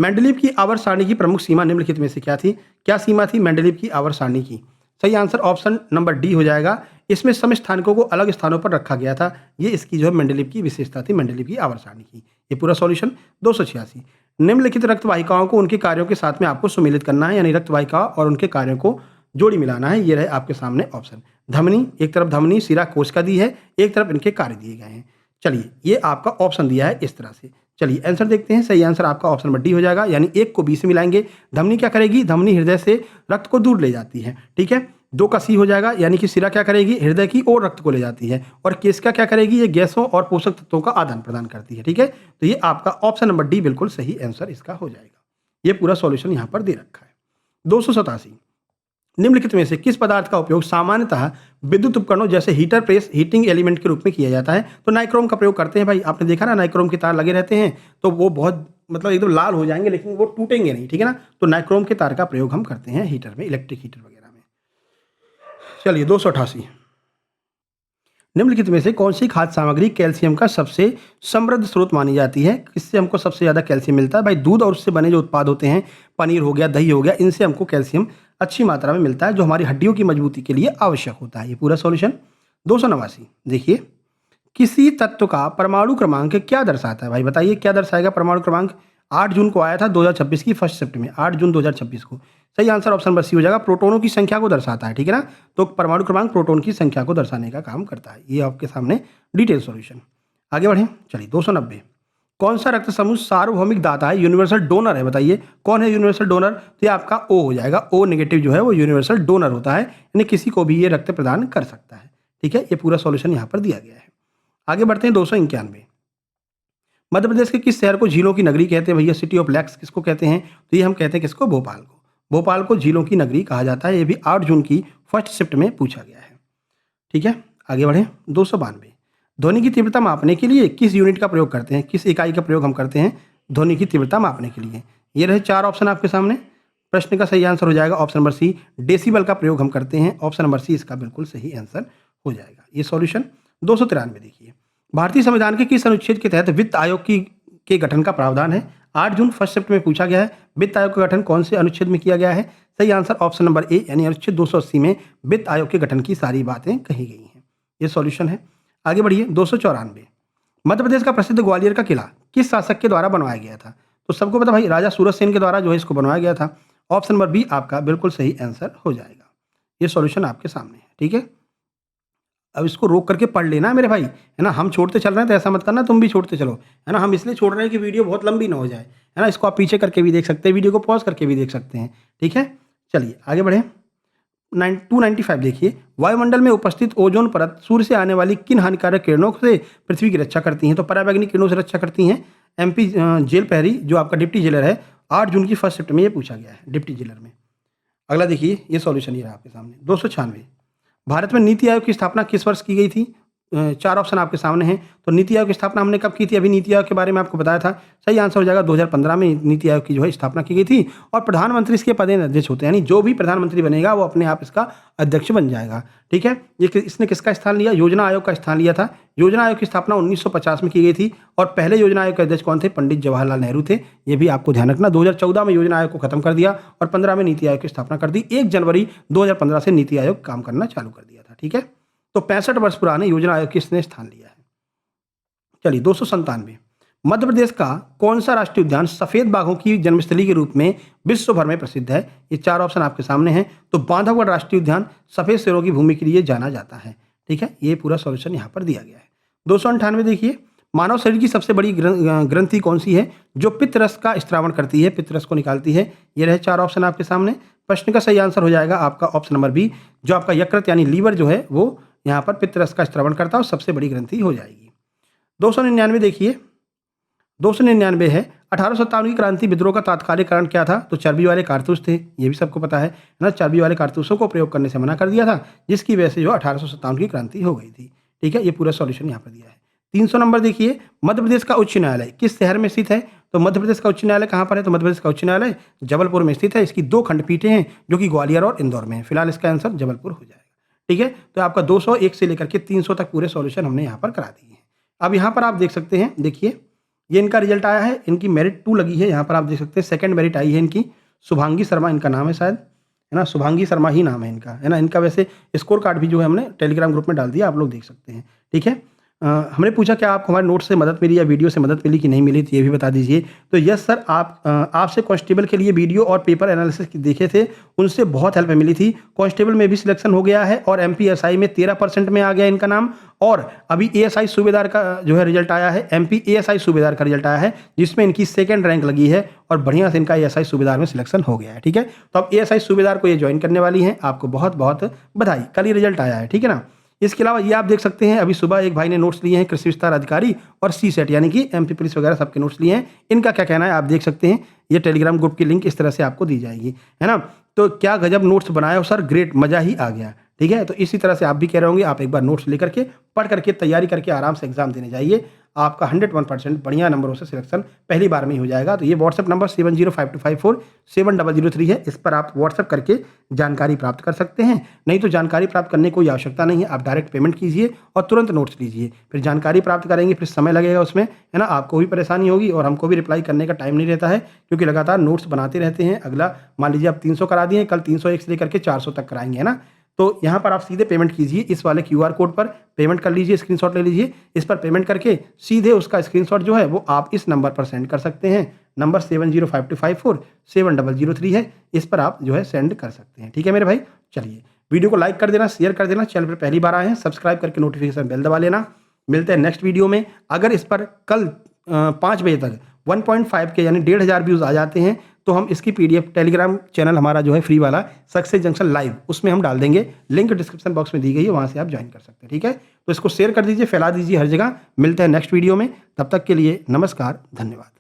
मेंडलीव की आवर्त सारणी की प्रमुख सीमा निम्नलिखित में से क्या थी? क्या सीमा थी मेंडलीव की आवर्त सारणी की? सही आंसर ऑप्शन नंबर डी हो जाएगा। इसमें सम स्थानकों को अलग स्थानों पर रखा गया था। ये इसकी जो है मेंडलीव की विशेषता थी, मेंडलीव की आवर्त सारणी की। ये पूरा सॉल्यूशन। 286 निम्नलिखित रक्त वाहिकाओं को उनके कार्यों के साथ में आपको सुमेलित करना है, यानी रक्त वाहिका और उनके कार्यों को जोड़ी मिलाना है। ये रहे आपके सामने ऑप्शन। धमनी, एक तरफ धमनी शिरा कोशिका दी है, एक तरफ इनके कार्य दिए गए हैं। चलिए, ये आपका ऑप्शन दिया है इस तरह से। चलिए आंसर देखते हैं। सही आंसर आपका ऑप्शन नंबर डी हो जाएगा, यानी 1 को बी से मिलाएंगे। धमनी क्या करेगी? धमनी हृदय से रक्त को दूर ले जाती है। ठीक है, 2 का सी हो जाएगा, यानी कि शिरा क्या करेगी? हृदय की ओर रक्त को ले जाती है। और केशिका क्या करेगी? ये गैसों और पोषक तत्वों का आदान प्रदान करती है। ठीक है, तो ये आपका ऑप्शन नंबर डी बिल्कुल सही आंसर इसका हो जाएगा। ये पूरा सॉल्यूशन यहाँ पर दे रखा है। 287 निम्नलिखित में से किस पदार्थ का उपयोग सामान्यतः विद्युत उपकरणों जैसे हीटर, प्रेस, हीटिंग एलिमेंट के रूप में किया जाता है? तो नाइक्रोम का प्रयोग करते हैं भाई। आपने देखा ना, नाइक्रोम के तार लगे रहते हैं तो वो बहुत मतलब एकदम लाल हो जाएंगे लेकिन वो टूटेंगे नहीं। ठीक है ना, तो नाइक्रोम के तार का प्रयोग हम करते हैं हीटर में, इलेक्ट्रिक हीटर वगैरह में। चलिए 288 निम्नलिखित में से कौन सी खाद्य सामग्री कैल्शियम का सबसे समृद्ध स्रोत मानी जाती है? किससे हमको सबसे ज़्यादा कैल्शियम मिलता है? भाई दूध और उससे बने जो उत्पाद होते हैं, पनीर हो गया, दही हो गया, इनसे हमको कैल्शियम अच्छी मात्रा में मिलता है, जो हमारी हड्डियों की मजबूती के लिए आवश्यक होता है। ये पूरा सॉल्यूशन। 289 देखिए, किसी तत्व का परमाणु क्रमांक क्या दर्शाता है? भाई बताइए, क्या दर्शाएगा परमाणु क्रमांक? 8 जून को आया था 2026 की फर्स्ट शिफ्ट में, 8 जून 2026 को। सही आंसर ऑप्शन नंबर सी हो जाएगा। प्रोटोनों की संख्या को दर्शाता है। ठीक है ना, तो परमाणु क्रमांक प्रोटोन की संख्या को दर्शाने का काम करता है। ये आपके सामने डिटेल सॉल्यूशन। आगे बढ़ें। चलिए 290 कौन सा रक्त समूह सार्वभौमिक दाता है, यूनिवर्सल डोनर है? बताइए कौन है यूनिवर्सल डोनर? तो ये आपका ओ हो जाएगा। ओ नेगेटिव जो है वो यूनिवर्सल डोनर होता है, यानी किसी को भी ये रक्त प्रदान कर सकता है। ठीक है, ये पूरा सॉल्यूशन यहाँ पर दिया गया है। आगे बढ़ते हैं। 291 मध्य प्रदेश के किस शहर को झीलों की नगरी कहते हैं भैया? सिटी ऑफ लेक्स किसको कहते हैं? तो ये हम कहते हैं किसको? भोपाल को। भोपाल को झीलों की नगरी कहा जाता है। ये भी 8 जून की फर्स्ट शिफ्ट में पूछा गया है। ठीक है, आगे बढ़ें। 292 ध्वनि की तीव्रता मापने के लिए किस यूनिट का प्रयोग करते हैं? किस इकाई का प्रयोग हम करते हैं ध्वनि की तीव्रता मापने के लिए? ये रहे 4 ऑप्शन आपके सामने। प्रश्न का सही आंसर हो जाएगा ऑप्शन नंबर सी, डेसिबल का प्रयोग हम करते हैं। ऑप्शन नंबर सी इसका बिल्कुल सही आंसर हो जाएगा। ये सॉल्यूशन 293 देखिए, भारतीय संविधान के किस अनुच्छेद के तहत वित्त आयोग के गठन का प्रावधान है? 8 जून फर्स्ट शिफ्ट में पूछा गया है। वित्त आयोग का गठन कौन से अनुच्छेद में किया गया है? सही आंसर ऑप्शन नंबर ए यानी अनुच्छेद 280 में वित्त आयोग के गठन की सारी बातें कही गई हैं। ये सॉल्यूशन है। आगे बढ़िए। 294, मध्य प्रदेश का प्रसिद्ध ग्वालियर का किला किस शासक के द्वारा बनवाया गया था? तो सबको पता भाई राजा सूरज सेन के द्वारा जो है इसको बनवाया गया था। ऑप्शन नंबर बी आपका बिल्कुल सही आंसर हो जाएगा। ये सॉल्यूशन आपके सामने है, ठीक है। अब इसको रोक करके पढ़ लेना मेरे भाई, है ना। हम छोड़ते चल रहे हैं तो ऐसा मत करना तुम भी छोड़ते चलो, है ना। हम इसलिए छोड़ रहे हैं कि वीडियो बहुत लंबी ना हो जाए, है ना। इसको आप पीछे करके भी देख सकते हैं, वीडियो को पॉज करके भी देख सकते हैं, ठीक है। चलिए आगे बढ़ें। 295 देखिए, वायुमंडल में उपस्थित ओजोन परत सूर्य से आने वाली किन हानिकारक किरणों से पृथ्वी की रक्षा करती हैं? तो पराबैंगनी किरणों से रक्षा करती हैं। MP जेल पहरी जो आपका डिप्टी जेलर है, 8 जून की फर्स्ट शिफ्ट में ये पूछा गया है, डिप्टी जेलर में। अगला देखिए, ये सॉल्यूशन ये रहा आपके सामने। 296, भारत में नीति आयोग की स्थापना किस वर्ष की गई थी? 4 ऑप्शन आपके सामने हैं। तो नीति आयोग की स्थापना हमने कब की थी? अभी नीति आयोग के बारे में आपको बताया था। सही आंसर हो जाएगा 2015 में नीति आयोग की जो है स्थापना की गई थी। और प्रधानमंत्री इसके पदेन होते हैं, यानी जो भी प्रधानमंत्री बनेगा वो अपने आप इसका अध्यक्ष बन जाएगा, ठीक है। इसने किसका स्थान लिया? योजना आयोग का स्थान लिया था। योजना आयोग की स्थापना 1950 में की गई थी और पहले योजना आयोग के अध्यक्ष कौन थे? पंडित जवाहरलाल नेहरू थे। ये भी आपको ध्यान रखना। 2014 में योजना आयोग को खत्म कर दिया और 15 में नीति आयोग की स्थापना कर दी। 1 जनवरी 2015 से नीति आयोग काम करना चालू कर दिया था, ठीक है। तो 65 वर्ष पुराने योजना आयोग की इसने स्थान लिया है। चलिए 297, मध्य प्रदेश का कौन सा राष्ट्रीय उद्यान सफेद बाघों की जन्मस्थली के रूप में विश्व भर में प्रसिद्ध है? ये 4 ऑप्शन आपके सामने हैं। तो बांधवगढ़ राष्ट्रीय उद्यान सफेद शेरों की भूमि के लिए जाना जाता है, ठीक है। ये पूरा सॉल्यूशन यहाँ पर दिया गया है। 298 देखिए, मानव शरीर की सबसे बड़ी ग्रंथि कौन सी है जो पित्तरस का स्त्रावण करती है, पित्तरस को निकालती है? ये रहे 4 ऑप्शन आपके सामने। प्रश्न का सही आंसर हो जाएगा आपका ऑप्शन नंबर बी, जो आपका यकृत यानी लीवर जो है वो यहाँ पर पित्तरस का स्त्रावण करता है और सबसे बड़ी ग्रंथि हो जाएगी। 299 देखिए, 299 है, 1857 की क्रांति विद्रोह का तात्कालिक कारण क्या था? तो चर्बी वाले कारतूस थे, ये भी सबको पता है ना। चर्बी वाले कारतूसों को प्रयोग करने से मना कर दिया था, जिसकी वजह से जो 1857 की क्रांति हो गई थी, ठीक है। ये पूरा सॉल्यूशन यहाँ पर दिया है। 300 नंबर देखिए, मध्य प्रदेश का उच्च न्यायालय किस शहर में स्थित है? तो मध्य प्रदेश का उच्च न्यायालय कहाँ पर है? तो मध्य प्रदेश का उच्च न्यायालय जबलपुर में स्थित है। इसकी 2 खंडपीठें हैं जो कि ग्वालियर और इंदौर में है। फिलहाल इसका आंसर जबलपुर हो जाएगा, ठीक है। तो आपका 201 से लेकर के 300 तक पूरे सॉल्यूशन हमने यहाँ पर करा दिए हैं। अब यहाँ पर आप देख सकते हैं, देखिए ये इनका रिजल्ट आया है। इनकी मेरिट 2 लगी है, यहाँ पर आप देख सकते हैं। सेकंड मेरिट आई है इनकी, शुभांगी शर्मा इनका नाम है शायद, है ना। शुभांगी शर्मा ही नाम है इनका, है ना। इनका वैसे स्कोर कार्ड भी जो है हमने टेलीग्राम ग्रुप में डाल दिया, आप लोग देख सकते हैं, ठीक है। हमने पूछा क्या आपको हमारे नोट से मदद मिली या वीडियो से मदद मिली कि नहीं मिली, तो ये भी बता दीजिए। तो यस सर, आपसे कांस्टेबल के लिए वीडियो और पेपर एनालिसिस देखे थे, उनसे बहुत हेल्प मिली थी। कांस्टेबल में भी सिलेक्शन हो गया है और MPSI में 13% में आ गया इनका नाम। और अभी ASI सूबेदार का जो है रिजल्ट आया है, MP ASI सूबेदार का रिजल्ट आया है, जिसमें इनकी 2nd रैंक लगी है और बढ़िया से इनका ASI सूबेदार में सिलेक्शन हो गया है, ठीक है। तो अब ASI सूबेदार को ये ज्वाइन करने वाली हैं, आपको बहुत बहुत बधाई। कल ही रिजल्ट आया है, ठीक है ना। इसके अलावा ये आप देख सकते हैं, अभी सुबह एक भाई ने नोट्स लिए हैं, कृषि विस्तार अधिकारी और CSET यानी कि MP पुलिस वगैरह सबके नोट्स लिए हैं। इनका क्या कहना है आप देख सकते हैं। ये टेलीग्राम ग्रुप की लिंक इस तरह से आपको दी जाएगी, है ना। तो क्या गजब नोट्स बनाए हो सर, ग्रेट, मज़ा ही आ गया, ठीक है। तो इसी तरह से आप भी कह रहे होंगे, आप एक बार नोट्स लेकर के पढ़ करके तैयारी करके आराम से एग्जाम देने जाइए। आपका 101% बढ़िया नंबरों से सिलेक्शन पहली बार में ही हो जाएगा। तो ये व्हाट्सएप नंबर 7052547003 है, इस पर आप व्हाट्सएप करके जानकारी प्राप्त कर सकते हैं। नहीं तो जानकारी प्राप्त करने की कोई आवश्यकता नहीं है, आप डायरेक्ट पेमेंट कीजिए और तुरंत नोट्स लीजिए। फिर जानकारी प्राप्त करेंगे, फिर समय लगेगा उसमें, है ना। आपको भी परेशानी होगी और हमको भी रिप्लाई करने का टाइम नहीं रहता है, क्योंकि लगातार नोट्स बनाते रहते हैं। अगला मान लीजिए आप 300 करा दिए, कल 301 से लेकर के 400 तक कराएंगे, है ना। तो यहाँ पर आप सीधे पेमेंट कीजिए, इस वाले QR कोड पर पेमेंट कर लीजिए, स्क्रीनशॉट ले लीजिए। इस पर पेमेंट करके सीधे उसका स्क्रीनशॉट जो है वो आप इस नंबर पर सेंड कर सकते हैं। नंबर 7052547003 है, इस पर आप जो है सेंड कर सकते हैं, ठीक है मेरे भाई। चलिए वीडियो को लाइक कर देना, शेयर कर देना, चैनल पर पहली बार आए हैं सब्सक्राइब करके नोटिफिकेशन बेल दबा लेना। मिलते हैं नेक्स्ट वीडियो में। अगर इस पर कल 5 बजे तक 1.5 के यानी 1500 व्यूज़ आ जाते हैं तो हम इसकी PDF टेलीग्राम चैनल हमारा जो है फ्री वाला सक्सेस जंक्शन लाइव, उसमें हम डाल देंगे। लिंक डिस्क्रिप्शन बॉक्स में दी गई है, वहाँ से आप ज्वाइन कर सकते हैं, ठीक है। तो इसको शेयर कर दीजिए, फैला दीजिए हर जगह। मिलते हैं नेक्स्ट वीडियो में, तब तक के लिए नमस्कार, धन्यवाद।